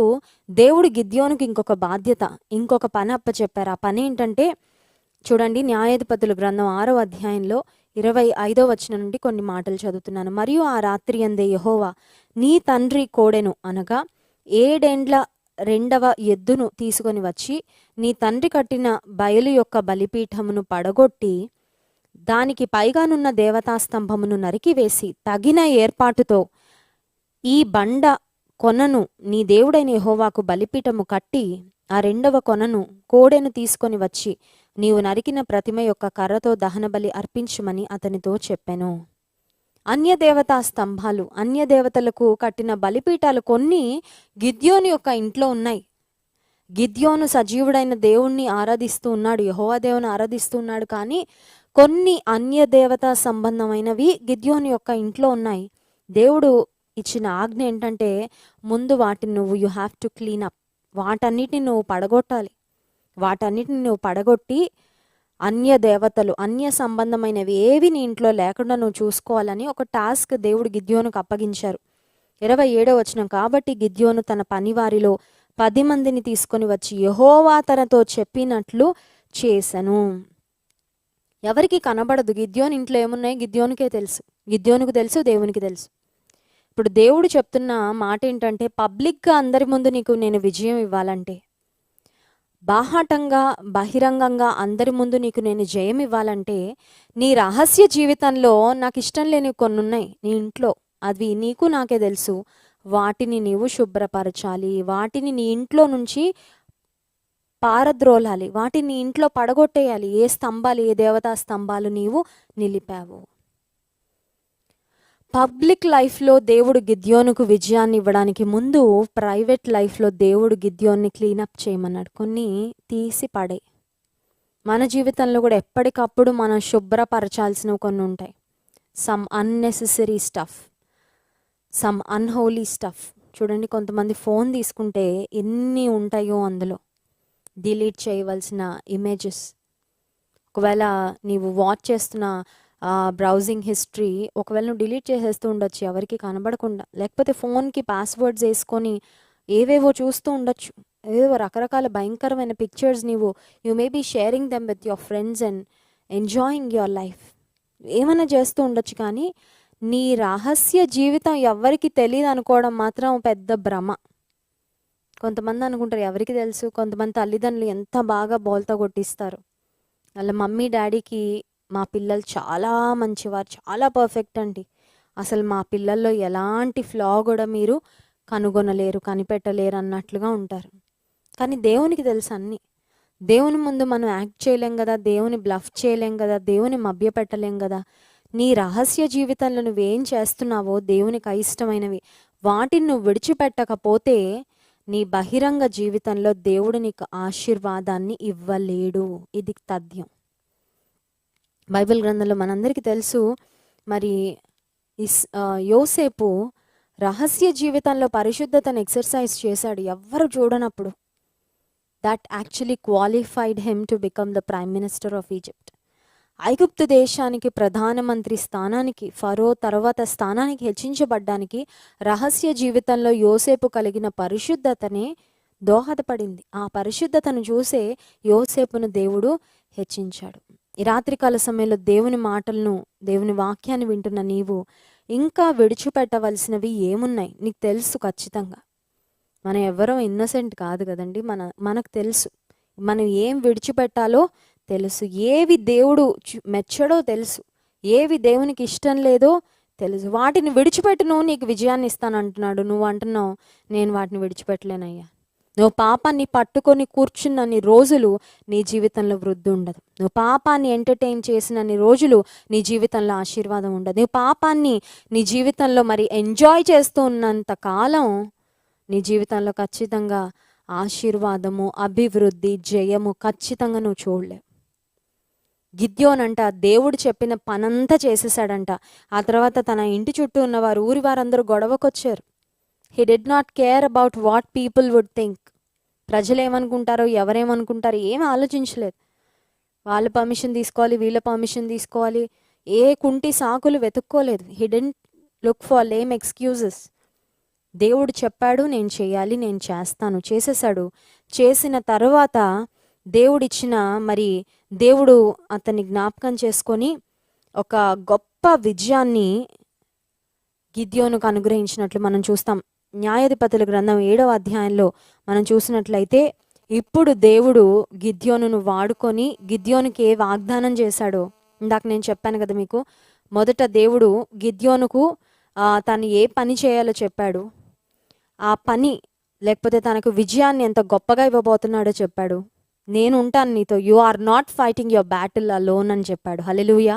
దేవుడు గిద్యోనుకి ఇంకొక బాధ్యత, ఇంకొక పని అప్పచెప్పారు. ఆ పని ఏంటంటే, చూడండి, న్యాయాధిపతుల గ్రంథం 6వ అధ్యాయంలో 25వ వచనం నుండి కొన్ని మాటలు చదువుతున్నాను. మరియు ఆ రాత్రి అందే యెహోవా నీ తండ్రి కోడెను అనగా 7 ఏండ్ల 2వ ఎద్దును తీసుకొని వచ్చి నీ తండ్రి కట్టిన బయలు యొక్క బలిపీఠమును పడగొట్టి దానికి పైగానున్న దేవతాస్తంభమును నరికివేసి తగిన ఏర్పాటుతో ఈ బండ కొనను నీ దేవుడైన యెహోవాకు బలిపీఠము కట్టి ఆ 2వ కొనను కోడెను తీసుకొని వచ్చి నీవు నరికిన ప్రతిమ యొక్క కర్రతో దహనబలి అర్పించమని అతనితో చెప్పెను. అన్యదేవతా స్తంభాలు, అన్యదేవతలకు కట్టిన బలిపీఠాలు కొన్ని గిద్యోను యొక్క ఇంట్లో ఉన్నాయి. గిద్యోను సజీవుడైన దేవుణ్ణి ఆరాధిస్తూ ఉన్నాడు, యెహోవా దేవుని ఆరాధిస్తూ ఉన్నాడు. కానీ కొన్ని అన్యదేవతా సంబంధమైనవి గిద్యోను యొక్క ఇంట్లో ఉన్నాయి. దేవుడు ఇచ్చిన ఆజ్ఞ ఏంటంటే, ముందు వాటిని నువ్వు you have to clean up. వాటన్నిటిని నువ్వు పడగొట్టాలి. వాటన్నిటిని నువ్వు పడగొట్టి అన్య దేవతలు, అన్య సంబంధమైనవి ఏవి నీ ఇంట్లో లేకుండా నువ్వు చూసుకోవాలని ఒక టాస్క్ దేవుడు గిద్యోనుకు అప్పగించారు. 27వ వచనం, కాబట్టి గిద్యోను తన పనివారిలో 10 మందిని తీసుకొని వచ్చి యెహోవా తనతో చెప్పినట్లు చేసెను. ఎవరికి కనబడదు. గిద్యోను ఇంట్లో ఏమున్నాయి గిద్యోనుకే తెలుసు, గిద్యోనుకు తెలుసు, దేవునికి తెలుసు. ఇప్పుడు దేవుడు చెప్తున్న మాట ఏంటంటే, పబ్లిక్గా అందరి ముందు నీకు నేను విజయం ఇవ్వాలంటే, బాహాటంగా బహిరంగంగా అందరి ముందు నీకు నేను జయం ఇవ్వాలంటే, నీ రహస్య జీవితంలో నాకు ఇష్టం లేని కొన్ని ఉన్నాయి నీ ఇంట్లో, అవి నీకు నాకే తెలుసు. వాటిని నీవు శుభ్రపరచాలి, వాటిని నీ ఇంట్లో నుంచి పారద్రోలాలి, వాటిని నీ ఇంట్లో పడగొట్టేయాలి. ఏ స్తంభాలు, ఏ దేవతా స్తంభాలు నీవు నిలిపావు. పబ్లిక్ లైఫ్లో దేవుడు గిద్యోనుకు విజయాన్ని ఇవ్వడానికి ముందు ప్రైవేట్ లైఫ్లో దేవుడు గిద్యోన్ని క్లీనప్ చేయమన్నాడు. కొన్ని తీసి పడే. మన జీవితంలో కూడా ఎప్పటికప్పుడు మనం శుభ్రపరచాల్సినవి కొన్ని ఉంటాయి. Some unnecessary stuff, some unholy stuff. చూడండి, కొంతమంది ఫోన్ తీసుకుంటే ఎన్ని ఉంటాయో అందులో డిలీట్ చేయవలసిన ఇమేజెస్. ఒకవేళ నీవు వాచ్ చేస్తున్న బ్రౌజింగ్ హిస్టరీ ఒకవేళ నువ్వు డిలీట్ చేసేస్తూ ఉండొచ్చు ఎవరికి కనబడకుండా, లేకపోతే ఫోన్కి పాస్వర్డ్స్ వేసుకొని ఏవేవో చూస్తూ ఉండొచ్చు. ఏవేవో రకరకాల భయంకరమైన పిక్చర్స్ నీవు you may be sharing them with your friends and enjoying your life. ఏమైనా చేస్తూ ఉండొచ్చు, కానీ నీ రహస్య జీవితం ఎవరికి తెలియదు అనుకోవడం మాత్రం పెద్ద భ్రమ. కొంతమంది అనుకుంటారు ఎవరికి తెలుసు. కొంతమంది తల్లిదండ్రులు ఎంత బాగా బోల్తా కొట్టిస్తారు. వాళ్ళ మమ్మీ డాడీకి మా పిల్లలు చాలా మంచివారు, చాలా పర్ఫెక్ట్ అండి, అసలు మా పిల్లల్లో ఎలాంటి ఫ్లా కూడా మీరు కనుగొనలేరు, కనిపెట్టలేరు అన్నట్లుగా ఉంటారు. కానీ దేవునికి తెలుసు అన్నీ. దేవుని ముందు మనం యాక్ట్ చేయలేం కదా, దేవుని బ్లఫ్ చేయలేం కదా, దేవుని మభ్యపెట్టలేం కదా. నీ రహస్య జీవితంలో నువ్వేం చేస్తున్నావో దేవునికి అయిష్టమైనవి వాటిని నువ్వు విడిచిపెట్టకపోతే నీ బహిరంగ జీవితంలో దేవుడు నీకు ఆశీర్వాదాన్ని ఇవ్వలేడు. ఇది తథ్యం. బైబిల్ గ్రంథంలో మనందరికీ తెలుసు, మరి యోసేపు రహస్య జీవితంలో పరిశుద్ధతను ఎక్సర్సైజ్ చేశాడు ఎవ్వరు చూడనప్పుడు. That actually qualified him to become the prime minister of Egypt. ఐగుప్తు దేశానికి ప్రధానమంత్రి స్థానానికి, ఫరో తర్వాత స్థానానికి హెచ్చించబడ్డానికి రహస్య జీవితంలో యోసేపు కలిగిన పరిశుద్ధతనే దోహదపడింది. ఆ పరిశుద్ధతను చూసే యోసేపును దేవుడు హెచ్చించాడు. ఈ రాత్రికాల సమయంలో దేవుని మాటలను, దేవుని వాక్యాన్ని వింటున్న నీవు ఇంకా విడిచిపెట్టవలసినవి ఏమున్నాయి? నీకు తెలుసు ఖచ్చితంగా. మనం ఎవరో ఇన్నోసెంట్ కాదు కదండి. మనకు తెలుసు మనం ఏం విడిచిపెట్టాలో తెలుసు. ఏవి దేవుడు మెచ్చడో తెలుసు, ఏవి దేవునికి ఇష్టం లేదో తెలుసు. వాటిని విడిచిపెట్టి నువ్వు నీకు విజయాన్ని ఇస్తానంటున్నాడు. నువ్వు అంటున్నావు నేను వాటిని విడిచిపెట్టలేనయ్యా. నువ్వు పాపాన్ని పట్టుకొని కూర్చున్నన్ని రోజులు నీ జీవితంలో వృద్ధి ఉండదు. నువ్వు పాపాన్ని ఎంటర్టైన్ చేసినన్ని రోజులు నీ జీవితంలో ఆశీర్వాదం ఉండదు. నువ్వు పాపాన్ని నీ జీవితంలో మరి ఎంజాయ్ చేస్తూ ఉన్నంత కాలం నీ జీవితంలో ఖచ్చితంగా ఆశీర్వాదము, అభివృద్ధి, జయము ఖచ్చితంగా నువ్వు చూడలేవు. గిద్యోన్ అంట దేవుడు చెప్పిన పనంతా చేసేసాడంట. ఆ తర్వాత తన ఇంటి చుట్టూ ఉన్నవారు, ఊరి వారందరూ గొడవకొచ్చారు. He did not care about what people would think. ప్రజలు ఏమనుకుంటారో, ఎవరేమనుకుంటారో ఏం ఆలోచించలేదు. వాళ్ళ పర్మిషన్ తీసుకోవాలి, వీళ్ళ పర్మిషన్ తీసుకోవాలి, ఏ కుంటి సాకులు వెతుక్కోలేదు. He didn't look for lame excuses. దేవుడు చెప్పాడు నేను చేయాలి, నేను చేస్తాను, చేసేసాడు. చేసిన తర్వాత దేవుడిచ్చిన దేవుడు అతన్ని జ్ఞాపకం చేసుకొని ఒక గొప్ప విజయాన్ని గిద్యోనుకు అనుగ్రహించినట్లు మనం చూస్తాం. న్యాయాధిపతుల గ్రంథం 7వ అధ్యాయంలో మనం చూసినట్లయితే ఇప్పుడు దేవుడు గిద్యోనును వాడుకొని గిద్యోనుకి ఏ వాగ్దానం చేశాడో ఇందాక నేను చెప్పాను కదా మీకు. మొదట దేవుడు గిద్యోనుకు తను ఏ పని చేయాలో చెప్పాడు. ఆ పని లేకపోతే తనకు విజయాన్ని ఎంత గొప్పగా ఇవ్వబోతున్నాడో చెప్పాడు. నేను ఉంటాను నీతో, you are not fighting your battle alone అని చెప్పాడు. హల్లెలూయా.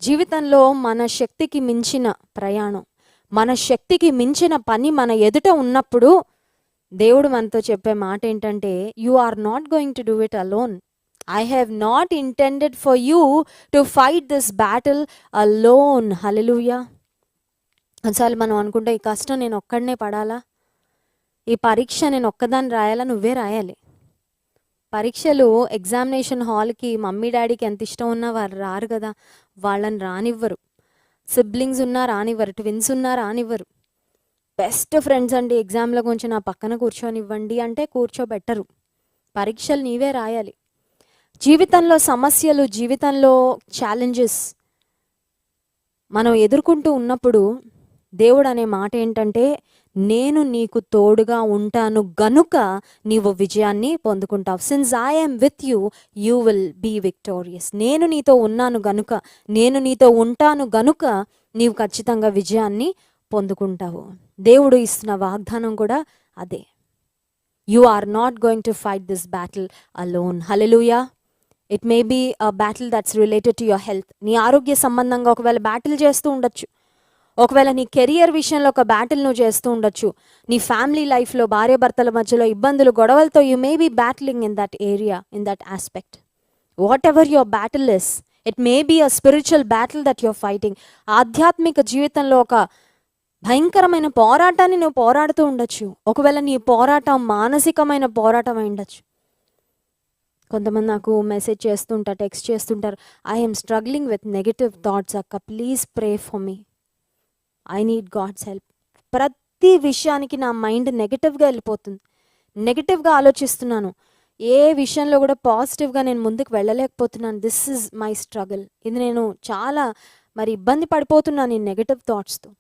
జీవితంలో మన శక్తికి మించిన ప్రయాణం, మన శక్తికి మించిన పని మన ఎదుట ఉన్నప్పుడు దేవుడు మనతో చెప్పే మాట ఏంటంటే, you are not going to do it alone. I have not intended for you to fight this battle alone. Hallelujah. అసలు మనం అనుకుంటే ఈ కష్టం నేను ఒక్కడనే పడాలా, ఈ పరీక్ష నేను ఒక్కదాన్ని రాయాలా? నువ్వే రాయాలి. పరీక్షలు ఎగ్జామినేషన్ హాల్కి మమ్మీ డాడీకి ఎంత ఇష్టం ఉన్నా వారు రారు కదా, వాళ్ళని రానివ్వరు. సిబ్లింగ్స్ ఉన్నా రానివ్వరు, ట్విన్స్ ఉన్నా రానివ్వరు. బెస్ట్ ఫ్రెండ్స్ అండి ఎగ్జామ్లో కొంచెం నా పక్కన కూర్చొనివ్వండి అంటే కూర్చోబెట్టరు. పరీక్షలు నీవే రాయాలి. జీవితంలో సమస్యలు, జీవితంలో ఛాలెంజెస్ మనం ఎదుర్కొంటూ ఉన్నప్పుడు దేవుడు అనే మాట ఏంటంటే, నేను నీకు తోడుగా ఉంటాను గనుక నీవు విజయాన్ని పొందుకుంటావు. Since I am with you, you will be victorious. నేను నీతో ఉన్నాను గనుక, నేను నీతో ఉంటాను గనుక నీవు ఖచ్చితంగా విజయాన్ని పొందుకుంటావు. దేవుడు ఇస్తున్న వాగ్దానం కూడా అదే. You are not going to fight this battle alone. Hallelujah. It may be a battle that's related to your health. నీ ఆరోగ్య సంబంధంగా ఒకవేళ బ్యాటిల్ చేస్తూ ఉండొచ్చు. ఒకవేళ నీ కెరియర్ విషయంలో ఒక బ్యాటిల్ నువ్వు చేస్తూ ఉండొచ్చు. నీ ఫ్యామిలీ లైఫ్లో భార్యాభర్తల మధ్యలో ఇబ్బందులు, గొడవలతో you may be battling in that area, in that aspect. Whatever your battle is, it may be a spiritual battle that your fighting. ఆధ్యాత్మిక జీవితంలో ఒక భయంకరమైన పోరాటాన్ని నువ్వు పోరాడుతూ ఉండొచ్చు. ఒకవేళ నీ పోరాటం మానసికమైన పోరాటం అయి ఉండొచ్చు. కొంతమంది నాకు మెసేజ్ చేస్తుంటారు, టెక్స్ట్ చేస్తుంటారు, I'm struggling with negative thoughts అక్క, please pray for me, I need God's help. ప్రతి విషయానికి నా మైండ్ నెగటివ్గా వెళ్ళిపోతుంది, నెగటివ్గా ఆలోచిస్తున్నాను. ఏ విషయంలో కూడా పాజిటివ్గా నేను ముందుకు వెళ్ళలేకపోతున్నాను. This is my struggle. ఇది నేను చాలా ఇబ్బంది పడిపోతున్నాను ఈ నెగటివ్ థాట్స్తో.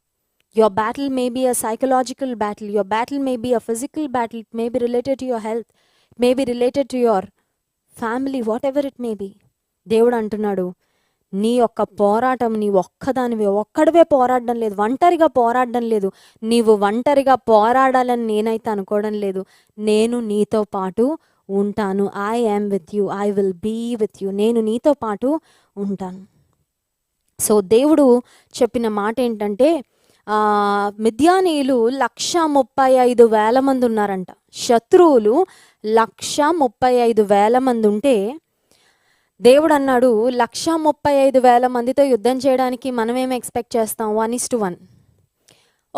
Your battle may be a psychological battle. Your battle may be a physical battle. It may be related to your health. It may be related to your family. Whatever it may be. దేవుడు అంటున్నాడు, నీ యొక్క పోరాటం నీ ఒక్కడివే పోరాడడం లేదు, ఒంటరిగా పోరాడడం లేదు. నీవు ఒంటరిగా పోరాడాలని నేనైతే అనుకోవడం లేదు. నేను నీతో పాటు ఉంటాను. I am with you, I will be with you. నేను నీతో పాటు ఉంటాను. సో దేవుడు చెప్పిన మాట ఏంటంటే, మిద్యానీయులు 135,000 మంది ఉన్నారంట. శత్రువులు 135,000 మంది ఉంటే దేవుడు అన్నాడు, 135,000 మందితో యుద్ధం చేయడానికి మనమేమి ఎక్స్పెక్ట్ చేస్తాం? 1:1.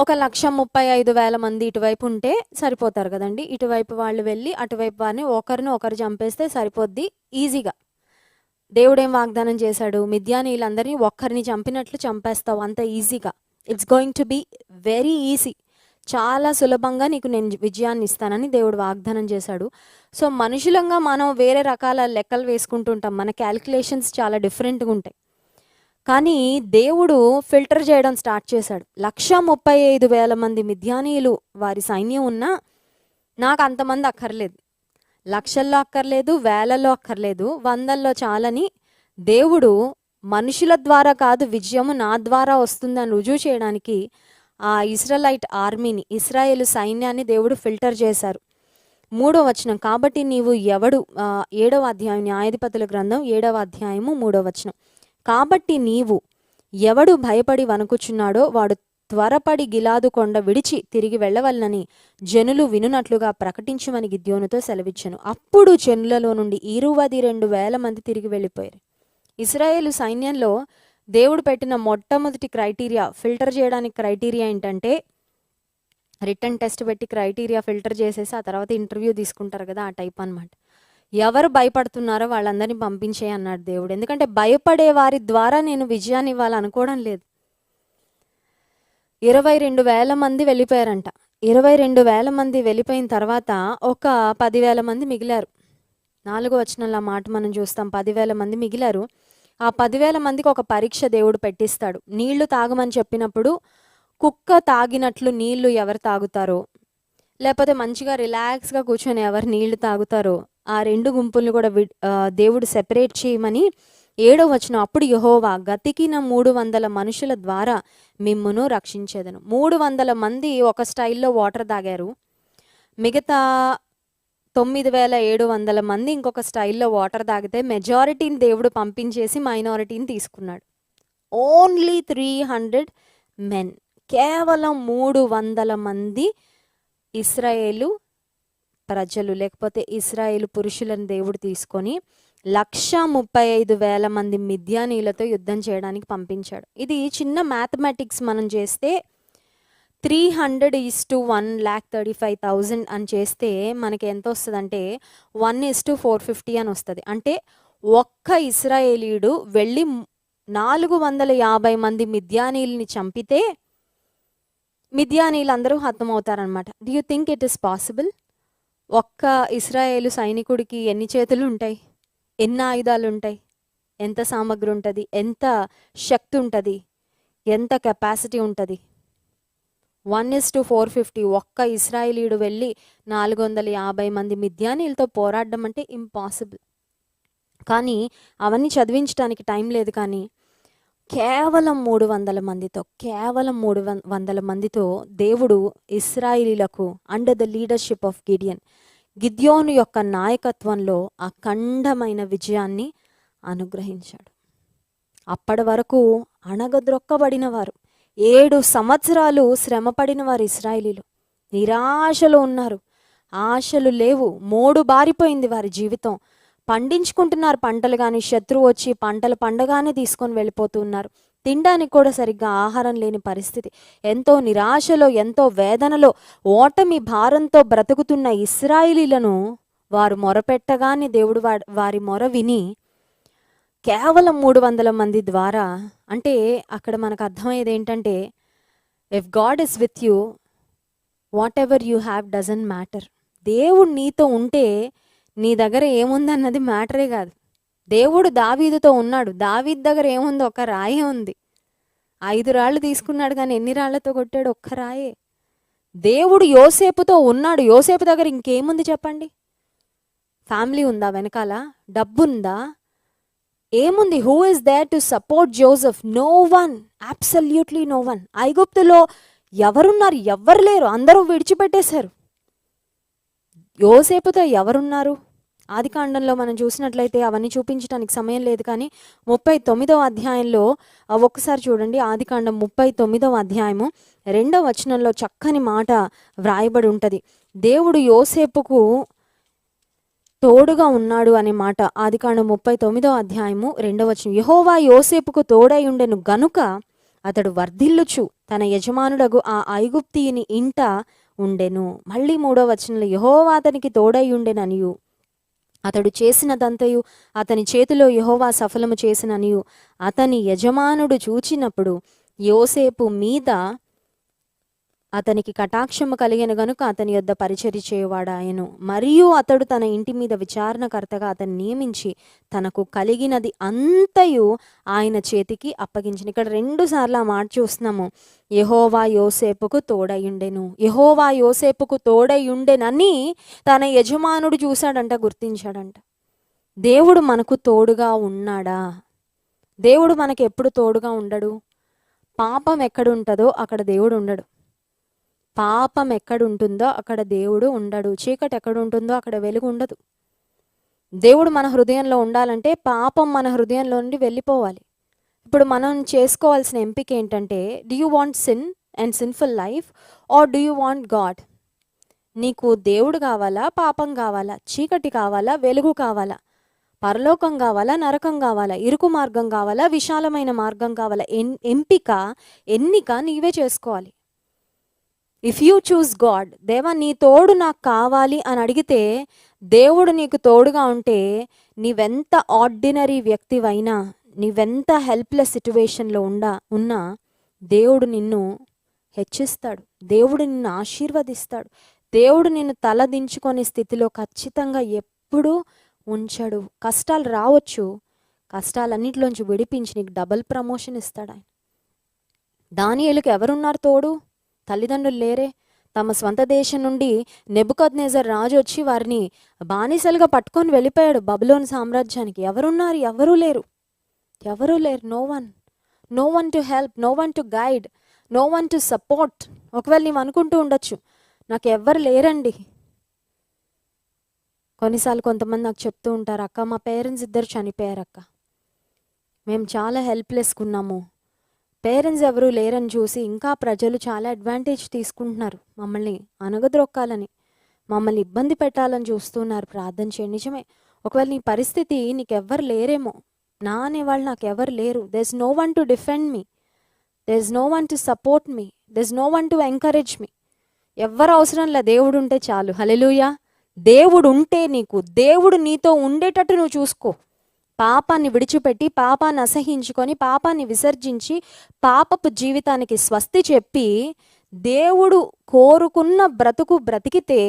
ఒక 1,35,000 మంది ఇటువైపు ఉంటే సరిపోతారు కదండి. ఇటువైపు వాళ్ళు వెళ్ళి అటువైపు వారిని ఒకరిని ఒకరు చంపేస్తే సరిపోద్ది ఈజీగా. దేవుడేం వాగ్దానం చేశాడు, మిద్యానీయులందరినీ ఒక్కరిని చంపినట్లు చంపేస్తావు అంత ఈజీగా. It's going to be very easy. చాలా సులభంగా నీకు నేను విజయాన్ని ఇస్తానని దేవుడు వాగ్దానం చేశాడు. సో మనుషులంగా మనం వేరే రకాల లెక్కలు వేసుకుంటుంటాం, మన క్యాలిక్యులేషన్స్ చాలా డిఫరెంట్గా ఉంటాయి. కానీ దేవుడు ఫిల్టర్ చేయడం స్టార్ట్ చేశాడు. 1,35,000 మంది మిద్యానీయులు వారి సైన్యం ఉన్నా నాకు అంతమంది అక్కర్లేదు, లక్షల్లో అక్కర్లేదు, వేలల్లో అక్కర్లేదు, వందల్లో చాలని దేవుడు మనుషుల ద్వారా కాదు విజయము నా ద్వారా వస్తుందని రుజువు చేయడానికి ఆ ఇశ్రాయేలైట్ ఆర్మీని, ఇశ్రాయేలు సైన్యాన్ని దేవుడు ఫిల్టర్ చేశారు. 3వ వచనం, కాబట్టి నీవు ఎవడు 7వ అధ్యాయం న్యాయాధిపతుల గ్రంథం 7వ అధ్యాయము 3వ వచనం, కాబట్టి నీవు ఎవడు భయపడి వణుకుచున్నాడో వాడు త్వరపడి గిలాదు కొండ విడిచి తిరిగి వెళ్ళవలనని జనులు వినునట్లుగా ప్రకటించమని గిద్యోనుతో సెలవిచ్చెను. అప్పుడు జనులలో నుండి 22,000 మంది తిరిగి వెళ్ళిపోయారు. ఇశ్రాయేలు సైన్యంలో దేవుడు పెట్టిన మొట్టమొదటి క్రైటీరియా, ఫిల్టర్ చేయడానికి క్రైటీరియా ఏంటంటే, రిటర్న్ టెస్ట్ పెట్టి క్రైటీరియా ఫిల్టర్ చేసేసి ఆ తర్వాత ఇంటర్వ్యూ తీసుకుంటారు కదా, ఆ టైప్ అనమాట. ఎవరు భయపడుతున్నారో వాళ్ళందరినీ పంపించే అన్నాడు దేవుడు. ఎందుకంటే భయపడే వారి ద్వారా నేను విజయాన్ని ఇవ్వాలనుకోవడం లేదు. 22,000 మంది వెళ్ళిపోయారంట. 22,000 మంది వెళ్ళిపోయిన తర్వాత ఒక 10,000 మంది మిగిలారు. 4వ వచనంలో మాట మనం చూస్తాం, 10,000 మంది మిగిలారు. ఆ 10,000 మందికి ఒక పరీక్ష దేవుడు పెట్టిస్తాడు. నీళ్లు తాగమని చెప్పినప్పుడు కుక్క తాగినట్లు నీళ్లు ఎవరు తాగుతారో, లేకపోతే మంచిగా రిలాక్స్గా కూర్చొని ఎవరు నీళ్లు తాగుతారో ఆ 2 గుంపుల్ని కూడా దేవుడు సెపరేట్ చేయమని 7వ వచనం, అప్పుడు యెహోవా గతికిన 300 మనుషుల ద్వారా మిమ్మును రక్షించేదను. 300 మంది ఒక స్టైల్లో వాటర్ తాగారు, మిగతా 9,700 మంది ఇంకొక స్టైల్లో వాటర్ తాగితే మెజారిటీని దేవుడు పంపించేసి మైనారిటీని తీసుకున్నాడు. ఓన్లీ 300 మెన్, కేవలం 300 మంది ఇశ్రాయేలు ప్రజలు లేకపోతే ఇశ్రాయేలు పురుషులను దేవుడు తీసుకొని 1,35,000 మంది మిద్యానీయులతో యుద్ధం చేయడానికి పంపించాడు. ఇది చిన్న మ్యాథమెటిక్స్ మనం చేస్తే 300:1,35,000 అని చేస్తే మనకి ఎంత వస్తుందంటే 1:450 అని వస్తుంది. అంటే ఒక్క ఇశ్రాయేలీయుడు వెళ్ళి 450 మంది మిద్యానీయుల్ని చంపితే మిద్యానీయులందరూ హతమవుతారనమాట. Do you think it is possible? ఒక్క ఇశ్రాయేలు సైనికుడికి ఎన్ని చేతులు ఉంటాయి, ఎన్ని ఆయుధాలు ఉంటాయి, ఎంత సామగ్రి ఉంటుంది, ఎంత శక్తి ఉంటుంది, ఎంత కెపాసిటీ ఉంటుంది? 1:450. ఒక్క ఇశ్రాయేలీయుడు వెళ్ళి 450 మంది మిద్యానీయులతో పోరాడడం అంటే ఇంపాసిబుల్. కానీ అవన్నీ చదివించడానికి టైం లేదు. కానీ కేవలం 300 మందితో, కేవలం 300 మందితో దేవుడు ఇశ్రాయేలీలకు అండర్ ద లీడర్షిప్ ఆఫ్ గిద్యోను యొక్క నాయకత్వంలో అఖండమైన విజయాన్ని అనుగ్రహించాడు. అప్పటి వరకు అణగద్రొక్కబడిన వారు, 7 సంవత్సరాలు శ్రమపడిన వారు ఇశ్రాయేలీలు నిరాశలో ఉన్నారు. ఆశలు లేవు, మోడు బారిపోయింది వారి జీవితం. పండించుకుంటున్నారు పంటలు, కానీ శత్రువు వచ్చి పంటలు పండగానే తీసుకొని వెళ్ళిపోతున్నారు. తినడానికి కూడా సరిగ్గా ఆహారం లేని పరిస్థితి. ఎంతో నిరాశలో, ఎంతో వేదనలో, ఓటమి భారంతో బ్రతుకుతున్న ఇశ్రాయేలీలను వారు మొరపెట్టగానే దేవుడు వారి మొర విని కేవలం 300 మంది ద్వారా, అంటే అక్కడ మనకు అర్థమయ్యేది ఏంటంటే, if God is with you, what ever you have doesn't matter. దేవుడు నీతో ఉంటే నీ దగ్గర ఏముందన్నది మ్యాటరే కాదు. దేవుడు దావీదుతో ఉన్నాడు. దావీదు దగ్గర ఏముంది? ఒక రాయే ఉంది. 5 రాళ్ళు తీసుకున్నాడు, కానీ ఎన్ని రాళ్లతో కొట్టాడు? ఒక్క రాయే. దేవుడు యోసేపుతో ఉన్నాడు. యోసేపు దగ్గర ఇంకేముంది చెప్పండి? ఫ్యామిలీ ఉందా వెనకాల? డబ్బు ఉందా? ఏముంది? Who is there to support Joseph? No one, absolutely no one. ఐగుప్తులో ఎవరున్నారు? ఎవ్వరు లేరు, అందరూ విడిచిపెట్టేశారు. యోసేపుతో ఎవరున్నారు? ఆదికాండంలో మనం చూసినట్లయితే అవన్నీ చూపించడానికి సమయం లేదు, కానీ 39వ అధ్యాయంలో ఒక్కసారి చూడండి. ఆదికాండం 39వ అధ్యాయము 2వ వచనంలో చక్కని మాట వ్రాయబడి ఉంటుంది. దేవుడు యోసేపుకు తోడుగా ఉన్నాడు అనే మాట. ఆదికాండం 39వ అధ్యాయము 2వ వచనం, యెహోవా యోసేపుకు తోడై ఉండెను గనుక అతడు వర్ధిల్లుచు తన యజమానుడగు ఆ ఐగుప్తీయుని ఇంట ఉండెను. మళ్ళీ 3వ వచనంలో యెహోవా అతనికి తోడై ఉండెననియు అతడు చేసినదంతయు అతని చేతిలో యెహోవా సఫలము చేసిననియు అతని యజమానుడు చూచినప్పుడు యోసేపు మీద అతనికి కటాక్షము కలిగిన గనుక అతని యొద్ద పరిచర్య చేయువాడాయెను. మరియు అతడు తన ఇంటి మీద విచారణకర్తగా అతన్ని నియమించి తనకు కలిగినది అంతయు ఆయన చేతికి అప్పగించిన. ఇక్కడ 2 సార్లు ఆ మాట చూస్తున్నాము. యెహోవా యోసేపుకు తోడయుండెను. యెహోవా యోసేపుకు తోడయుండెనని తన యజమానుడు చూశాడంట, గుర్తించాడంట. దేవుడు మనకు తోడుగా ఉన్నాడా? దేవుడు మనకి ఎప్పుడు తోడుగా ఉండడు? పాపం ఎక్కడుంటుందో అక్కడ దేవుడు ఉండడు. పాపం ఎక్కడుంటుందో అక్కడ దేవుడు ఉండడు. చీకటి ఎక్కడుంటుందో అక్కడ వెలుగు ఉండదు. దేవుడు మన హృదయంలో ఉండాలంటే పాపం మన హృదయంలో నుండి వెళ్ళిపోవాలి. ఇప్పుడు మనం చేసుకోవాల్సిన ఎంపిక ఏంటంటే, do you want sin and sinful life or do you want God? నీకు దేవుడు కావాలా, పాపం కావాలా, చీకటి కావాలా, వెలుగు కావాలా, పరలోకం కావాలా, నరకం కావాలా, ఇరుకు మార్గం కావాలా, విశాలమైన మార్గం కావాలా? ఎన్నిక నీవే చేసుకోవాలి. ఇఫ్ యూ చూస్ గాడ్, దేవా నీ తోడు నాకు కావాలి అని అడిగితే, దేవుడు నీకు తోడుగా ఉంటే నీవెంత ఆర్డినరీ వ్యక్తివైనా, నీవెంత హెల్ప్లెస్ సిచ్యువేషన్లో ఉన్నా దేవుడు నిన్ను హెచ్చిస్తాడు. దేవుడు నిన్ను ఆశీర్వదిస్తాడు. దేవుడు నిన్ను తలదించుకొని స్థితిలో ఖచ్చితంగా ఎప్పుడూ ఉంచడు. కష్టాలు రావచ్చు, కష్టాలన్నిటిలోంచి విడిపించి నీకు డబుల్ ప్రమోషన్ ఇస్తాడు ఆయన. దానియేలుకు ఎవరున్నారు తోడు? తల్లిదండ్రులు లేరే. తమ స్వంత దేశం నుండి నెబుకద్నెజర్ రాజు వచ్చి వారిని బానిసలుగా పట్టుకొని వెళ్ళిపోయాడు బబులోను సామ్రాజ్యానికి. ఎవరున్నారు? ఎవరూ లేరు. No one to help, no one to guide, no one to support. ఒకవేళ నీవు అనుకుంటూ ఉండొచ్చు, నాకు ఎవ్వరు లేరండి. కొన్నిసార్లు కొంతమంది నాకు చెప్తూ ఉంటారు, అక్క మా పేరెంట్స్ 2 చనిపోయారు అక్క, మేము చాలా హెల్ప్లెస్గా ఉన్నాము. పేరెంట్స్ ఎవరు లేరని చూసి ఇంకా ప్రజలు చాలా అడ్వాంటేజ్ తీసుకుంటున్నారు. మమ్మల్ని అనగద్రొక్కాలని, మమ్మల్ని ఇబ్బంది పెట్టాలని చూస్తున్నారు. ప్రార్థన చేయండి. నిజమే, ఒకవేళ నీ పరిస్థితి నీకెవ్వరు లేరేమో, నా అనేవాళ్ళు నాకు ఎవరు లేరు. There is no one to defend me, there is no one to support me, there is no one to encourage me. ఎవ్వరు అవసరం లే, దేవుడు ఉంటే చాలు. హల్లెలూయా. దేవుడు ఉంటే దేవుడు నీతో ఉండేటట్టు నువ్వు చూసుకో. పాపాన్ని విడిచిపెట్టి, పాపాన్ని అసహించుకొని, పాపాన్ని విసర్జించి, పాపపు జీవితానికి స్వస్తి చెప్పి దేవుడు కోరుకున్న బ్రతుకు బ్రతికితే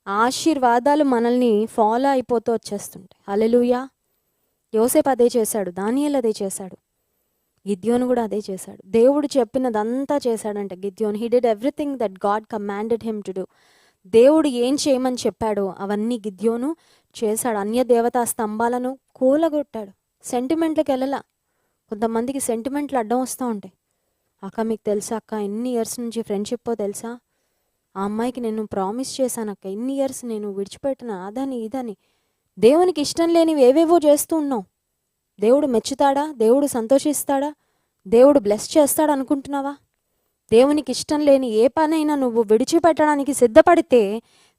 ఆశీర్వాదాలు మనల్ని ఫాలో అయిపోతూ వచ్చేస్తుంటాయి. హల్లెలూయా. యోసేపు అదే చేశాడు, దానియేలు అదే చేశాడు, గిద్యోను కూడా అదే చేశాడు. దేవుడు చెప్పినదంతా చేశాడంట గిద్యోను. He did everything that God commanded him to do. దేవుడు ఏం చేయమని చెప్పాడో అవన్నీ గిద్యోను చేశాడు. అన్య దేవతా స్తంభాలను కూలగొట్టాడు. సెంటిమెంట్లకు వెళ్ళలా. కొంతమందికి సెంటిమెంట్లు అడ్డం వస్తూ ఉంటాయి. అక్క మీకు తెలుసా అక్క, ఎన్ని ఇయర్స్ నుంచి ఫ్రెండ్షిప్పో తెలుసా, ఆ అమ్మాయికి నేను ప్రామిస్ చేశాను అక్క, ఎన్ని ఇయర్స్ నేను విడిచిపెట్టిన అదని ఇదని. దేవునికి ఇష్టం లేనివి ఏవేవో చేస్తూ ఉన్నావు. దేవుడు మెచ్చుతాడా? దేవుడు సంతోషిస్తాడా? దేవుడు బ్లెస్ చేస్తాడు అనుకుంటున్నావా? దేవునికి ఇష్టం లేని ఏ పనైనా నువ్వు విడిచిపెట్టడానికి సిద్ధపడితే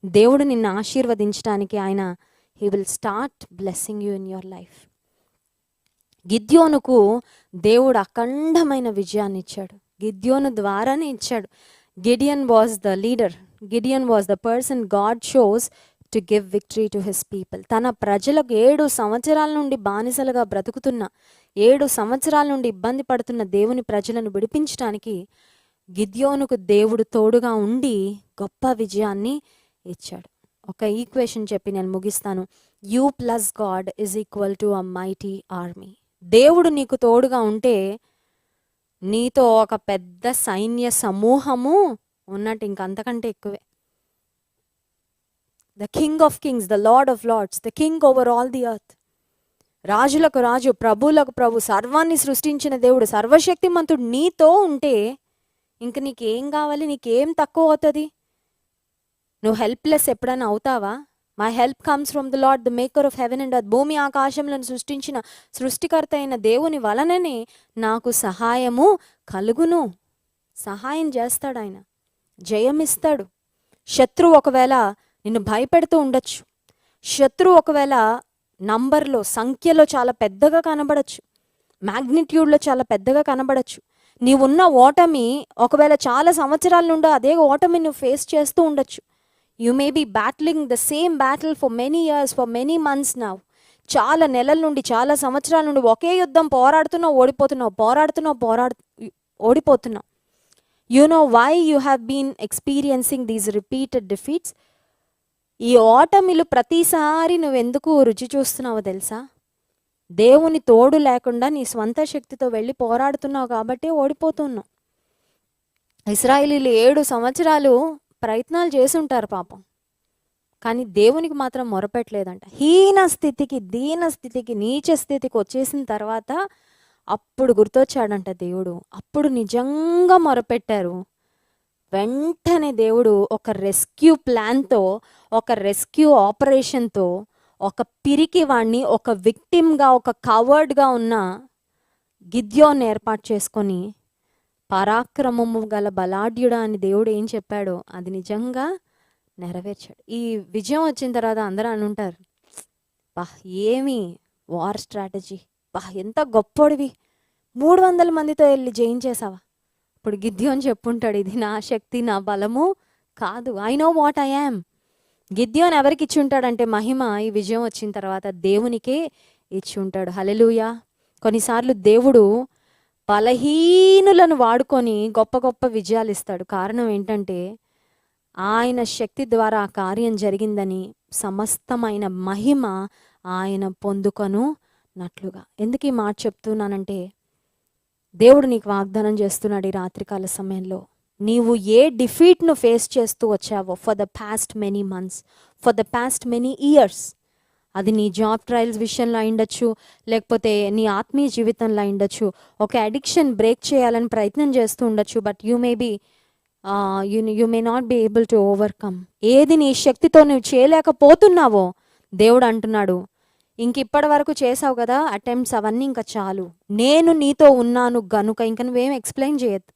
దేవుడు నిన్ను ఆశీర్వదించడానికి ఆయన he will start blessing you in your life. గిద్యోనుకు దేవుడు అఖండమైన విజయాన్ని ఇచ్చాడు. గిద్యోను ద్వారానే ఇచ్చాడు. Gideon was the leader. Gideon was the person God shows to give victory to his people. తన ప్రజలకు 7 సంవత్సరాల నుండి బానిసలుగా బ్రతుకుతున్న, 7 సంవత్సరాల నుండి ఇబ్బంది పడుతున్న దేవుని ప్రజలను విడిపించడానికి గిద్యోనుకు దేవుడు తోడుగా ఉండి గొప్ప విజయాన్ని ఇచ్చాడు. ఒక ఈక్వేషన్ చెప్పి నేను ముగిస్తాను. You plus God is equal to a mighty army. దేవుడు నీకు తోడుగా ఉంటే నీతో ఒక పెద్ద సైన్య సమూహము ఉన్నట్టు, ఇంకంతకంటే ఎక్కువే. The king of kings, the Lord of lords, the king over all the earth. రాజులకు రాజు, ప్రభువులకు ప్రభు, సర్వాన్ని సృష్టించిన దేవుడు, సర్వశక్తిమంతుడు నీతో ఉంటే ఇంక నీకేం కావాలి? నీకేం తక్కువ అవుతుంది? నువ్వు హెల్ప్లెస్ ఎప్పుడైనా అవుతావా? My help comes from the lord the maker of heaven and earth. భూమి ఆకాశంలను సృష్టించిన సృష్టికర్త అయిన దేవుని వలననే నాకు సహాయము కలుగును. సహాయం చేస్తాడు ఆయన, జయమిస్తాడు. శత్రువు ఒకవేళ నిన్ను భయపెడుతూ ఉండొచ్చు. శత్రువు ఒకవేళ నంబర్లో, సంఖ్యలో చాలా పెద్దగా కనబడచ్చు, మ్యాగ్నిట్యూడ్లో చాలా పెద్దగా కనబడచ్చు. నీవున్న ఓటమి ఒకవేళ చాలా సంవత్సరాల నుండి అదే ఓటమి నువ్వు ఫేస్ చేస్తూ ఉండొచ్చు. You may be battling the same battle for many years, for many months now. చాలా నెలల నుండి, చాలా సంవత్సరాల నుండి ఒకే యుద్ధం పోరాడుతున్నావు, ఓడిపోతున్నావు. You know why you have been experiencing these repeated defeats? ఈ ఓటమిలు ప్రతిసారి నువ్వెందుకు రుచి చూస్తున్నావో తెలుసా? దేవుని తోడు లేకుండా నీ స్వంత శక్తితో వెళ్ళి పోరాడుతున్నావు కాబట్టి ఓడిపోతున్నావు. ఇశ్రాయేలీలు 7 సంవత్సరాలు ప్రయత్నాలు చేసుంటారు పాపం, కానీ దేవునికి మాత్రం మొరపెట్టలేదంట. హీన స్థితికి, దీన స్థితికి, నీచ స్థితికి వచ్చేసిన తర్వాత అప్పుడు గుర్తొచ్చాడంట దేవుడు. అప్పుడు నిజంగా మొరపెట్టారు. వెంటనే దేవుడు ఒక రెస్క్యూ ప్లాన్తో, ఒక రెస్క్యూ ఆపరేషన్తో, ఒక పిరికి వాణ్ణి, ఒక విక్టిమ్గా, ఒక కవర్డ్గా ఉన్న గిద్యోన్ ఏర్పాటు చేసుకొని పరాక్రమము గల బలాఢ్యుడా అని దేవుడు ఏం చెప్పాడో అది నిజంగా నెరవేర్చాడు. ఈ విజయం వచ్చిన తర్వాత అందరూ అనుంటారు, బా ఏమి వార్ స్ట్రాటజీ, బా ఎంత గొప్పోడివి, 300 మందితో వెళ్ళి జయించేసావా? ఇప్పుడు గిద్యోన్ చెప్పుంటాడు, ఇది నా శక్తి, నా బలము కాదు, I know what I am. గిద్యోన్ ఎవరికి ఇచ్చి ఉంటాడంటే మహిమ ఈ విజయం వచ్చిన తర్వాత దేవునికే ఇచ్చి ఉంటాడు. హల్లెలూయా. కొన్నిసార్లు దేవుడు బలహీనులను వాడుకొని గొప్ప గొప్ప విజయాలు ఇస్తాడు. కారణం ఏంటంటే ఆయన శక్తి ద్వారా ఆ కార్యం జరిగిందని, సమస్తమైన మహిమ ఆయన పొందుకొనున్నట్లుగా. ఎందుకు ఈ మాట చెప్తున్నానంటే దేవుడు నీకు వాగ్దానం చేస్తున్నాడు ఈ రాత్రికాల సమయంలో. నీవు ఏ డిఫీట్ను ఫేస్ చేస్తూ వచ్చావో for the past many months, for the past many years, అది నీ జాబ్ ట్రయల్స్ విషయంలో అయిండొచ్చు, లేకపోతే నీ ఆత్మీయ జీవితంలో అయిండొచ్చు, ఒక అడిక్షన్ బ్రేక్ చేయాలని ప్రయత్నం చేస్తూ ఉండొచ్చు, but you may not be able to overcome. ఏది నీ శక్తితో నువ్వు చేయలేకపోతున్నావో దేవుడు అంటున్నాడు, ఇంక ఇప్పటి వరకు చేసావు కదా అటెంప్ట్స్, అవన్నీ ఇంకా చాలు, నేను నీతో ఉన్నాను గనుక ఇంక నువ్వేం ఎక్స్ప్లెయిన్ చేయొద్దు.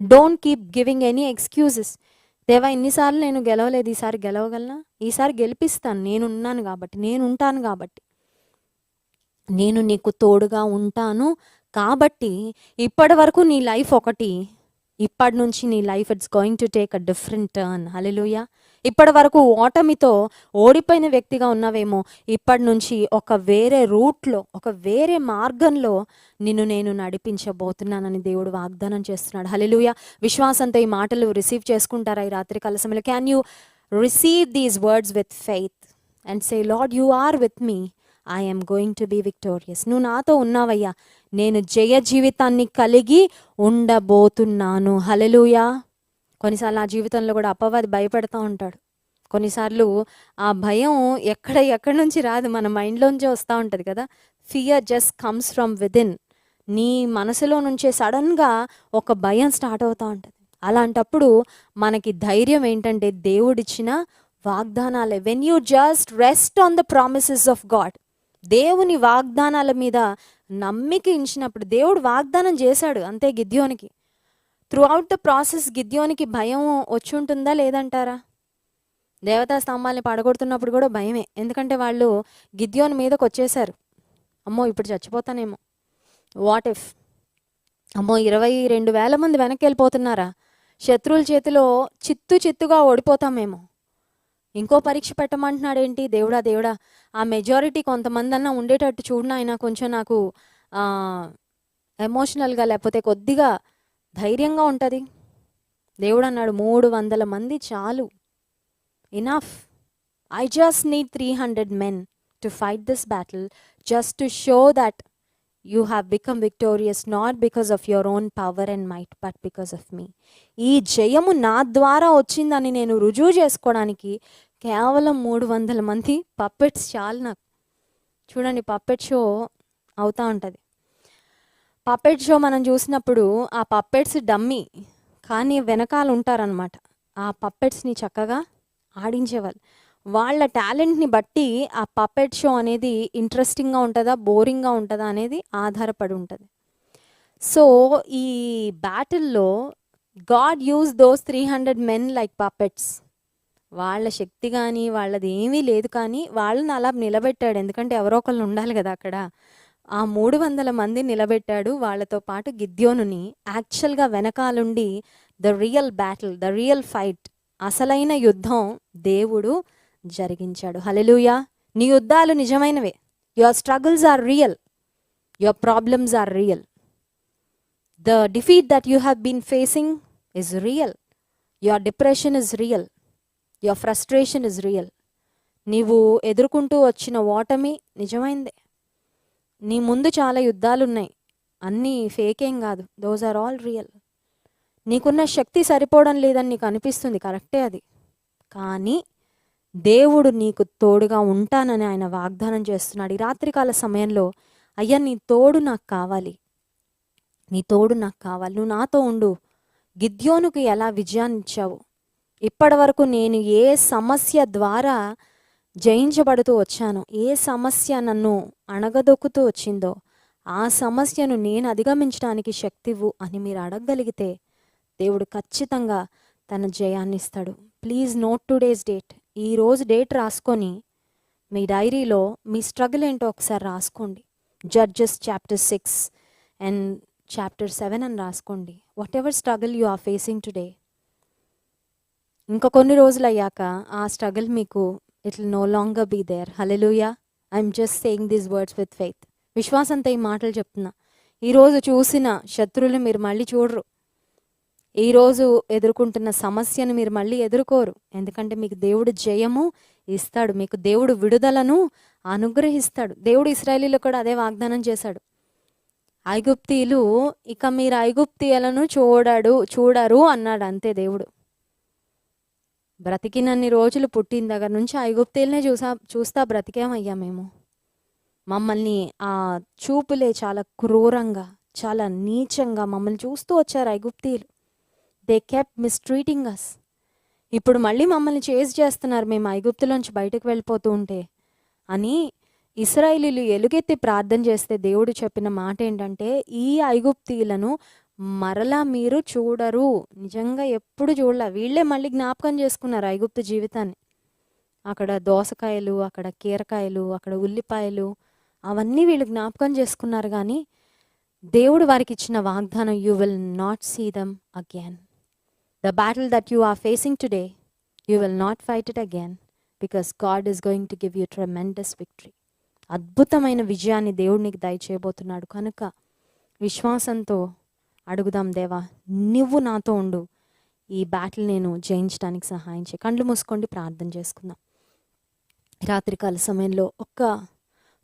Don't keep giving any excuses. దేవా ఇన్నిసార్లు నేను గెలవలేదు, ఈసారి గెలవగలనా? ఈసారి గెలిపిస్తాను, నేనున్నాను కాబట్టి, నేనుంటాను కాబట్టి, నేను నీకు తోడుగా ఉంటాను కాబట్టి. ఇప్పటి వరకు నీ లైఫ్ ఒకటి, ఇప్పటి నుంచి నీ life it's going to take a different turn. Hallelujah. ఇప్పటి వరకు ఓటమితో ఓడిపోయిన వ్యక్తిగా ఉన్నావేమో, ఇప్పటి నుంచి ఒక వేరే రూట్లో, ఒక వేరే మార్గంలో నిన్ను నేను నడిపించబోతున్నానని దేవుడు వాగ్దానం చేస్తున్నాడు. హల్లెలూయా. విశ్వాసంతో ఈ మాటలు రిసీవ్ చేసుకుంటారా ఈ రాత్రికాల సమయంలో? Can you receive these words with faith and say, Lord you are with me, I am going to be victorious. నువ్వు నాతో ఉన్నావయ్యా, నేను జయ జీవితాన్ని కలిగి ఉండబోతున్నాను. హల్లెలూయా. కొన్నిసార్లు ఆ జీవితంలో కూడా అపవాది భయపెడతా ఉంటాడు. కొన్నిసార్లు ఆ భయం ఎక్కడి నుంచి రాదు, మన మైండ్లోంచే వస్తూ ఉంటుంది కదా. Fear just comes from within. నీ మనసులో నుంచే సడన్గా ఒక భయం స్టార్ట్ అవుతూ ఉంటుంది. అలాంటప్పుడు మనకి ధైర్యం ఏంటంటే దేవుడిచ్చిన వాగ్దానాలే. When you just rest on the promises of God, దేవుని వాగ్దానాల మీద నమ్మిక ఉంచినప్పుడు, దేవుడు వాగ్దానం చేశాడు అంతే గిద్యోనికి. త్రూ అవుట్ ద ప్రాసెస్ గిద్యోనికి భయం వచ్చి ఉంటుందా లేదంటారా? దేవతా స్తంభాలని పడగొడుతున్నప్పుడు కూడా భయమే, ఎందుకంటే వాళ్ళు గిద్యోని మీదకి వచ్చేసారు. అమ్మో ఇప్పుడు చచ్చిపోతానేమో, వాట్ ఇఫ్, అమ్మో 22,000 మంది వెనక్కి వెళ్ళిపోతున్నారా, శత్రువుల చేతిలో చిత్తుగా ఓడిపోతామేమో. ఇంకో పరీక్ష పెట్టమంటున్నాడేంటి దేవుడా, ఆ మెజారిటీ కొంతమంది అన్నా ఉండేటట్టు చూడు నాయన, కొంచెం నాకు ఎమోషనల్గా లేకపోతే కొద్దిగా ధైర్యంగా ఉంటుంది. దేవుడు అన్నాడు 300 మంది చాలు, enough. I just need 300 men to fight this battle, just to show that you have become victorious, not because of your own power and might, but because of me. ఈ జయము నా ద్వారా వచ్చిందని నేను రుజువు చేసుకోవడానికి కేవలం 300 మంది పప్పెట్స్ చాలు నాకు. చూడండి, పప్పెట్ షో అవుతూ ఉంటుంది. పప్పెట్ షో మనం చూసినప్పుడు ఆ పప్పెట్స్ డమ్మీ, కానీ వెనకాల ఉంటారనమాట ఆ పప్పెట్స్ని చక్కగా ఆడించేవాళ్ళు. వాళ్ళ టాలెంట్ని బట్టి ఆ పప్పెట్ షో అనేది ఇంట్రెస్టింగ్గా ఉంటుందా, బోరింగ్గా ఉంటుందా అనేది ఆధారపడి ఉంటుంది. సో ఈ బ్యాటిల్లో God use those 300 men like puppets. వాళ్ళ శక్తి కానీ వాళ్ళది ఏమీ లేదు, కానీ వాళ్ళని అలా నిలబెట్టాడు, ఎందుకంటే ఎవరో ఒకళ్ళు ఉండాలి కదా అక్కడ. ఆ 300 మంది నిలబెట్టాడు. వాళ్ళతో పాటు గిద్యోనుని. యాక్చువల్‌గా వెనకాలుండి the real battle, the real fight, అసలైన యుద్ధం దేవుడు జరిగించాడు. హల్లెలూయా! నీ యుద్ధాలు నిజమైనవే. Your struggles are real. Your problems are real. The defeat that you have been facing is real. Your depression is real. Your frustration is real. నీవు ఎదుర్కొంటూ వచ్చిన ఓటమి నిజమైందే. నీ ముందు చాలా యుద్ధాలున్నాయి. అన్నీ ఫేకేం కాదు. Those are all real. నీకున్న శక్తి సరిపోవడం లేదని నీకు అనిపిస్తుంది, కరెక్టే అది. కానీ దేవుడు నీకు తోడుగా ఉంటానని ఆయన వాగ్దానం చేస్తున్నాడు. ఈ రాత్రికాల సమయంలో, అయ్యా నీ తోడు నాకు కావాలి, నీ తోడు నాకు కావాలి, నువ్వు నాతో ఉండు. గిద్యోనుకు ఎలా విజయాన్ని ఇచ్చావు, ఇప్పటి వరకు నేను ఏ సమస్య ద్వారా జయించబడుతూ వచ్చాను, ఏ సమస్య నన్ను అణగదొక్కుతూ వచ్చిందో ఆ సమస్యను నేను అధిగమించడానికి శక్తివు అని మీరు అడగగలిగితే దేవుడు ఖచ్చితంగా తన జయాన్ని ఇస్తాడు. Please note today's date. ఈరోజు డేట్ రాసుకొని మీ డైరీలో మీ స్ట్రగుల్ ఏంటో ఒకసారి రాసుకోండి. జడ్జెస్ చాప్టర్ 6 అండ్ చాప్టర్ 7 అని రాసుకోండి. Whatever struggle you are facing today, ఇంకా కొన్ని రోజులు అయ్యాక ఆ స్ట్రగుల్ మీకు it will no longer be there. Hallelujah. I'm just saying these words with faith. విశ్వాసంతో ఈ మాటలు చెప్తున్నా. ఈరోజు చూసిన శత్రువులు మీరు మళ్ళీ చూడరు. ఈరోజు ఎదుర్కొంటున్న సమస్యను మీరు మళ్ళీ ఎదుర్కోరు. ఎందుకంటే మీకు దేవుడు జయము ఇస్తాడు, మీకు దేవుడు విడుదలను అనుగ్రహిస్తాడు. దేవుడు ఇశ్రాయేలీయులకు కూడా అదే వాగ్దానం చేశాడు. ఐగుప్తీయులు ఇక మీరు ఐగుప్తీయులను చూడరు అన్నాడు. అంతే దేవుడు. బ్రతికినన్ని రోజులు పుట్టిన దగ్గర నుంచి ఐగుప్తీయులనే చూస్తా బ్రతికేమయ్యా మేము. మమ్మల్ని ఆ చూపులే చాలా క్రూరంగా, చాలా నీచంగా మమ్మల్ని చూస్తూ వచ్చారు ఐగుప్తీయులు. దే కెప్ట్ మిస్ట్రీటింగ్ అస్. ఇప్పుడు మళ్ళీ మమ్మల్ని చేస్తున్నారు మేము ఐగుప్తులోంచి బయటకు వెళ్ళిపోతూ ఉంటే అని ఇశ్రాయేలీయులు ఎలుగెత్తి ప్రార్థన చేస్తే దేవుడు చెప్పిన మాట ఏంటంటే, ఈ ఐగుప్తీయులను మరలా మీరు చూడరు. నిజంగా ఎప్పుడు చూడలే. వీళ్ళే మళ్ళీ జ్ఞాపకం చేసుకున్నారు ఐగుప్తు జీవితాన్ని. అక్కడ దోసకాయలు, అక్కడ కీరకాయలు, అక్కడ ఉల్లిపాయలు, అవన్నీ వీళ్ళు జ్ఞాపకం చేసుకున్నారు. కానీ దేవుడు వారికి ఇచ్చిన వాగ్దానం, you will not see them again. The battle that you are facing today, you will not fight it again, because God is going to give you tremendous victory. అద్భుతమైన విజయాన్ని దేవుడు నీకు దయచేయబోతున్నాడు. కనుక విశ్వాసంతో అడుగుదాం, దేవా నువ్వు నాతో ఉండు, ఈ బ్యాటిల్ నేను జయించడానికి సహాయం చేయి. కళ్ళు మూసుకోండి, ప్రార్థన చేసుకుందాం. రాత్రికాల సమయంలో ఒక్క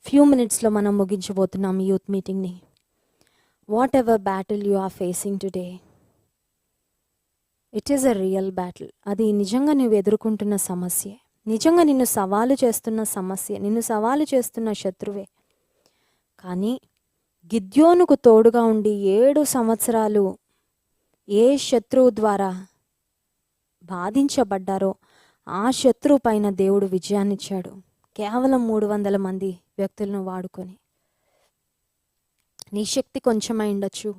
ఫ్యూ మినిట్స్లో మనం ముగించబోతున్నాం ఈ యూత్ మీటింగ్ని. Whatever battle you are facing today, it is a real battle. అది నిజంగా నువ్వు ఎదుర్కొంటున్న సమస్యే, నిజంగా నిన్ను సవాలు చేస్తున్న సమస్య, నిన్ను సవాలు చేస్తున్న శత్రువే. కానీ గిద్యోనుకు తోడుగా ఉండి 7 సంవత్సరాలు ఏ శత్రువు ద్వారా బాధించబడ్డారో ఆ శత్రువు పైన దేవుడు విజయాన్నిచ్చాడు. కేవలం 300 మంది వ్యక్తులను వాడుకొని. నీ శక్తి కొంచెమై ఉండొచ్చు,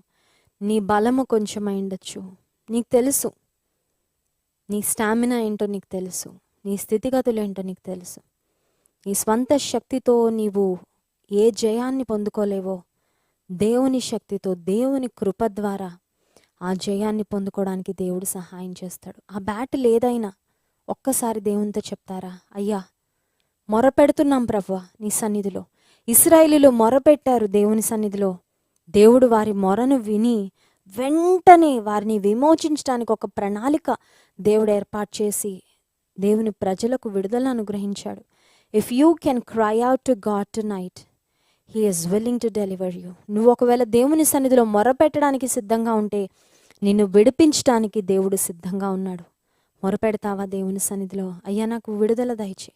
నీ బలము కొంచెమై ఉండొచ్చు. నీకు తెలుసు నీ స్టామినా ఏంటో, నీకు తెలుసు నీ స్థితిగతులు ఏంటో, నీకు తెలుసు. నీ స్వంత శక్తితో నీవు ఏ జయాన్ని పొందుకోలేవో, దేవుని శక్తితో, దేవుని కృప ద్వారా ఆ జయాన్ని పొందుకోవడానికి దేవుడు సహాయం చేస్తాడు. ఆ బ్యాటిల్ ఏదైనా ఒక్కసారి దేవునితో చెప్తారా, అయ్యా మొరపెడుతున్నాం ప్రభువా నీ సన్నిధిలో. ఇశ్రాయేలీయులు మొరపెట్టారు దేవుని సన్నిధిలో. దేవుడు వారి మొరను విని వెంటనే వారిని విమోచించడానికి ఒక ప్రణాళిక దేవుడు ఏర్పాటు చేసి దేవుని ప్రజలకు విడుదల అనుగ్రహించాడు. If you can cry out to God to night, he is willing to deliver you. నువ్వు ఒకవేళ దేవుని సన్నిధిలో మొరపెట్టడానికి సిద్ధంగా ఉంటే నిన్ను విడిపించడానికి దేవుడు సిద్ధంగా ఉన్నాడు. మొరపెడతావా దేవుని సన్నిధిలో, అయ్యా నాకు విడుదల దయచేయి,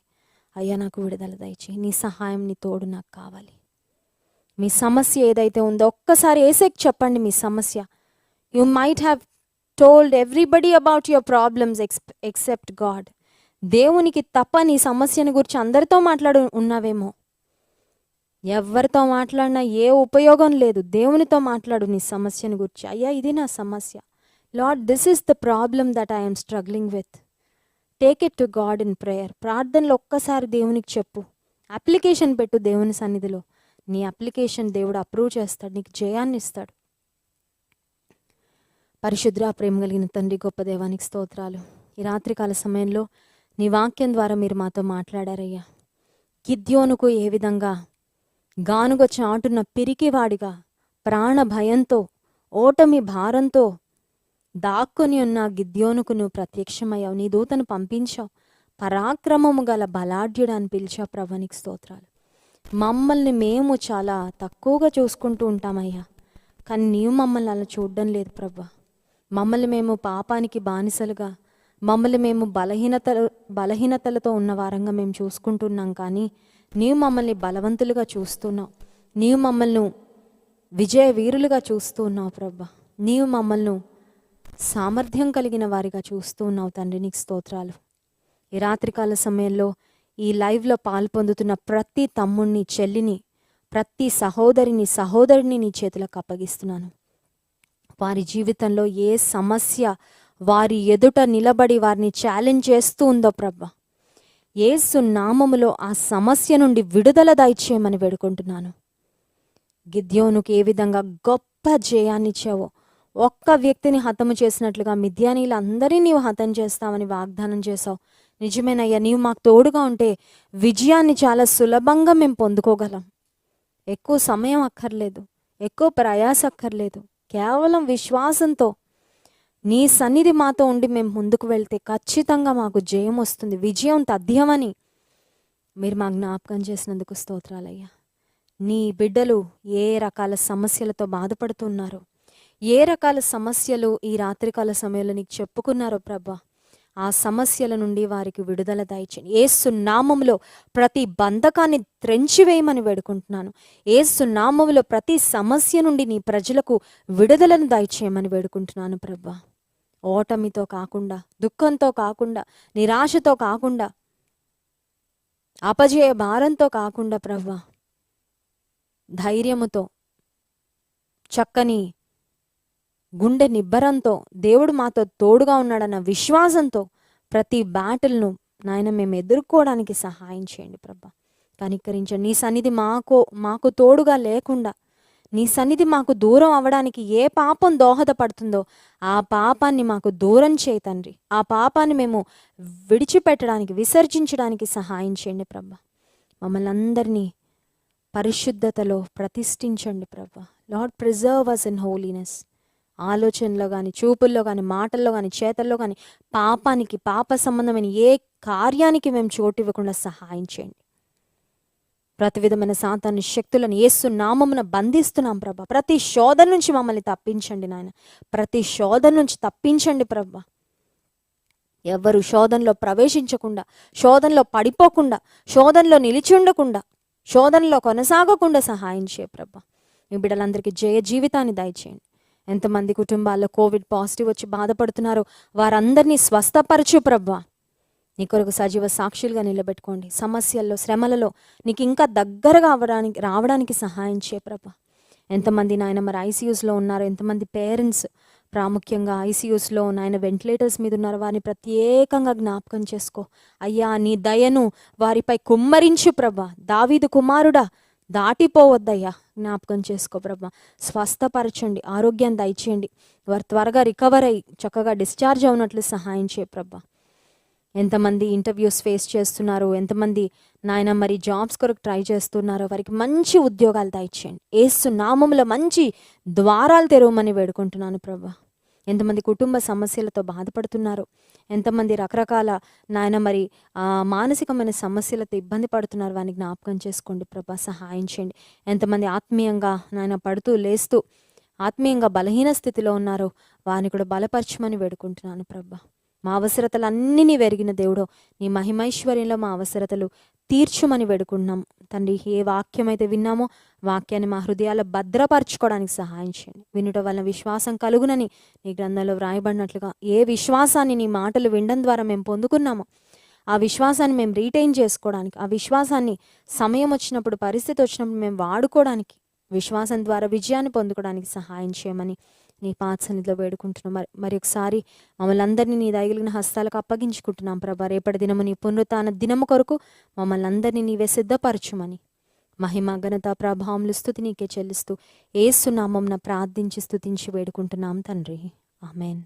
అయ్యా నాకు విడుదల దయచేయి, నీ సహాయం నీ తోడు నాకు కావాలి. మీ సమస్య ఏదైతే ఉందో ఒక్కసారి యేసుకి చెప్పండి. మీ సమస్య, you might have told everybody about your problems except God. దేవునికి తప్ప నీ సమస్యను గురించి అందరితో ఉన్నావేమో. ఎవరితో మాట్లాడినా ఏ ఉపయోగం లేదు. దేవునితో మాట్లాడు నీ సమస్యను గురించి. అయ్యా ఇది నా సమస్య, lord this is the problem that I'm struggling with. Take it to God in prayer. ప్రార్థనలో ఒక్కసారి దేవునికి చెప్పు, అప్లికేషన్ పెట్టు దేవుని సన్నిధిలో. నీ అప్లికేషన్ దేవుడు అప్రూవ్ చేస్తాడు, నీకు జయాన్ని ఇస్తాడు. పరిశుద్ర ప్రేమ కలిగిన తండ్రి, గొప్ప దేవానికి స్తోత్రాలు. ఈ రాత్రికాల సమయంలో నీ వాక్యం ద్వారా మీరు మాతో మాట్లాడారయ్యా. గిద్యోనుకు ఏ విధంగా గానుగ చాటున పిరికివాడిగా ప్రాణ భయంతో ఓటమి భారంతో దాక్కుని ఉన్న గిద్యోనుకు నువ్వు ప్రత్యక్షమయ్యావు. నీ దూతను పంపించావు, పరాక్రమము గల బలాఢ్యుడు అని పిలిచావు. ప్రభా నీకు స్తోత్రాలు. మమ్మల్ని మేము చాలా తక్కువగా చూసుకుంటూ ఉంటామయ్యా, కానీ నీవు మమ్మల్ని అలా చూడడం లేదు ప్రభా. మమ్మల్ని మేము పాపానికి బానిసలుగా, మమ్మల్ని మేము బలహీనతలతో ఉన్న వారంగా మేము చూసుకుంటున్నాం, కానీ నీవు మమ్మల్ని బలవంతులుగా చూస్తున్నావు. నీవు మమ్మల్ని విజయ వీరులుగా చూస్తూ ఉన్నావు ప్రభా. నీవు మమ్మల్ని సామర్థ్యం కలిగిన వారిగా చూస్తూ ఉన్నావు తండ్రి, నీకు స్తోత్రాలు. ఈ రాత్రికాల సమయంలో ఈ లైవ్లో పాల్పొందుతున్న ప్రతి తమ్ముణ్ణి, చెల్లిని, ప్రతి సహోదరిని నీ చేతులకు అప్పగిస్తున్నాను. వారి జీవితంలో ఏ సమస్య వారి ఎదుట నిలబడి వారిని ఛాలెంజ్ చేస్తూ ఉందో ప్రభా, యేసు నామములో ఆ సమస్య నుండి విడుదల దయచేయమని వేడుకుంటున్నాను. గిద్యోనుకు ఏ విధంగా గొప్ప జయాన్ని ఇచ్చావో, ఒక్క వ్యక్తిని హతము చేసినట్లుగా మిద్యానీలందరినీ నీవు హతం చేస్తావని వాగ్దానం చేశావు. నిజమేనయ్యా, నీవు మాకు తోడుగా ఉంటే విజయాన్ని చాలా సులభంగా మేము పొందుకోగలం. ఎక్కువ సమయం అక్కర్లేదు, ఎక్కువ ప్రయాస అక్కర్లేదు. కేవలం విశ్వాసంతో నీ సన్నిధి మాతో ఉండి మేము ముందుకు వెళ్తే ఖచ్చితంగా మాకు జయం వస్తుంది, విజయం తథ్యమని మీరు మా జ్ఞాపకం చేసినందుకు స్తోత్రాలయ్యా. నీ బిడ్డలు ఏ రకాల సమస్యలతో బాధపడుతున్నారో, ఏ రకాల సమస్యలు ఈ రాత్రికాల సమయంలో నీకు చెప్పుకున్నారో ప్రభా, ఆ సమస్యల నుండి వారికి విడుదల దయచేయండి. యేసు నామములో ప్రతి బంధకాన్ని త్రెంచివేయమని వేడుకుంటున్నాను. యేసు నామములో ప్రతి సమస్య నుండి నీ ప్రజలకు విడుదలను దయచేయమని వేడుకుంటున్నాను ప్రభా. ఓటమితో కాకుండా, దుఃఖంతో కాకుండా, నిరాశతో కాకుండా, అపజయ భారంతో కాకుండా ప్రభా, ధైర్యముతో, చక్కని గుండె నిబ్బరంతో, దేవుడు మాతో తోడుగా ఉన్నాడన్న విశ్వాసంతో ప్రతి బ్యాటిల్ను నాయన మేము ఎదుర్కోవడానికి సహాయం చేయండి ప్రభా. కనికరించండి. నీ సన్నిధి మాకు తోడుగా లేకుండా, నీ సన్నిధి మాకు దూరం అవ్వడానికి ఏ పాపం దోహదపడుతుందో ఆ పాపాన్ని మాకు దూరం చేయి తండ్రి. ఆ పాపాన్ని మేము విడిచిపెట్టడానికి, విసర్జించడానికి సహాయం చేయండి ప్రభా. మమ్మల్ని అందరినీ పరిశుద్ధతలో ప్రతిష్ఠించండి ప్రభా. Lord, preserve us in holiness. ఆలోచనలో కానీ, చూపుల్లో కానీ, మాటల్లో కానీ, చేతల్లో కానీ పాపానికి, పాప సంబంధమైన ఏ కార్యానికి మేము చోటు ఇవ్వకుండా సహాయం చేయండి. ప్రతి విధమైన సాతాను శక్తులను యేసు నామమున బంధిస్తున్నాం ప్రభా. ప్రతి శోధన నుంచి మమ్మల్ని తప్పించండి నాయన, ప్రతి శోధన నుంచి తప్పించండి ప్రభా. ఎవరు శోధనలో ప్రవేశించకుండా, శోధనలో పడిపోకుండా, శోధనలో నిలిచి ఉండకుండా, శోధనలో కొనసాగకుండా సహాయం చేయ ప్రభా. మీ బిడ్డలందరికీ జయ జీవితాన్ని దయచేయండి. ఎంతమంది కుటుంబాల్లో కోవిడ్ పాజిటివ్ వచ్చి బాధపడుతున్నారో వారందరినీ స్వస్థపరచు ప్రభా. నీ కొరకు సజీవ సాక్షులుగా నిలబెట్టుకోండి. సమస్యల్లో, శ్రమలలో నీకు ఇంకా దగ్గరగా రావడానికి సహాయం చేయ ప్రభా. ఎంతమంది నాయన మరి ఐసీయూస్లో ఉన్నారు, ఎంతమంది పేరెంట్స్ ప్రాముఖ్యంగా ఐసీయూస్లో నాయన వెంటిలేటర్స్ మీద ఉన్నారు, వారిని ప్రత్యేకంగా జ్ఞాపకం చేసుకో అయ్యా. నీ దయను వారిపై కుమ్మరించు ప్రభా. దావీదు కుమారుడా, దాటిపోవద్దయ్యా, జ్ఞాపకం చేసుకో ప్రభా. స్వస్థపరచండి, ఆరోగ్యాన్ని దయచేయండి. వారు త్వరగా రికవర్ అయ్యి చక్కగా డిశ్చార్జ్ అవునట్లు సహాయం చేయ ప్రభా. ఎంతమంది ఇంటర్వ్యూస్ ఫేస్ చేస్తున్నారో, ఎంతమంది నాయన మరి జాబ్స్ కొరకు ట్రై చేస్తున్నారో వారికి మంచి ఉద్యోగాలు దయచేయండి. యేసు నామములో మంచి ద్వారాలు తెరవమని వేడుకుంటున్నాను ప్రభా. ఎంతమంది కుటుంబ సమస్యలతో బాధపడుతున్నారో, ఎంతమంది రకరకాల నాయన మరి మానసికమైన సమస్యలతో ఇబ్బంది పడుతున్నారు, వారిని జ్ఞాపకం చేసుకోండి ప్రభా, సహాయం చేయండి. ఎంతమంది ఆత్మీయంగా నాయన పడుతూ లేస్తూ ఆత్మీయంగా బలహీన స్థితిలో ఉన్నారో వారిని కూడా బలపరచమని వేడుకుంటున్నాను ప్రభా. మా అవసరతలన్నీ నీ వెరిగిన దేవుడో, నీ మహిమైశ్వర్యంలో మా అవసరతలు తీర్చుమని వేడుకుంటున్నాం తండ్రి. ఏ వాక్యం అయితే విన్నామో వాక్యాన్ని మా హృదయాల్లో భద్రపరచుకోవడానికి సహాయం చేయండి. వినుట వలన విశ్వాసం కలుగునని నీ గ్రంథంలో వ్రాయబడినట్లుగా ఏ విశ్వాసాన్ని నీ మాటలు వినడం ద్వారా మేము పొందుకున్నామో ఆ విశ్వాసాన్ని మేము రీటైన్ చేసుకోవడానికి, ఆ విశ్వాసాన్ని సమయం వచ్చినప్పుడు, పరిస్థితి వచ్చినప్పుడు మేము వాడుకోవడానికి, విశ్వాసం ద్వారా విజయాన్ని పొందుకోవడానికి సహాయం చేయమని నీ పాద సన్నిధిలో వేడుకుంటున్నాం. మరి ఒకసారి మమ్మల్ని అందరినీ నీ దయగలిగిన హస్తాలకు అప్పగించుకుంటున్నాం ప్రభా. రేపటి దినము నీ పునరుత్థాన దినము కొరకు మమ్మల్ని అందరినీ నీవే సిద్ధపరచుమని మహిమ ఘనత ప్రభావములు స్తుతి నీకే చెల్లిస్తూ యేసు నామమున ప్రార్థించి స్తుతించి వేడుకుంటున్నాం తండ్రి. ఆమేన్.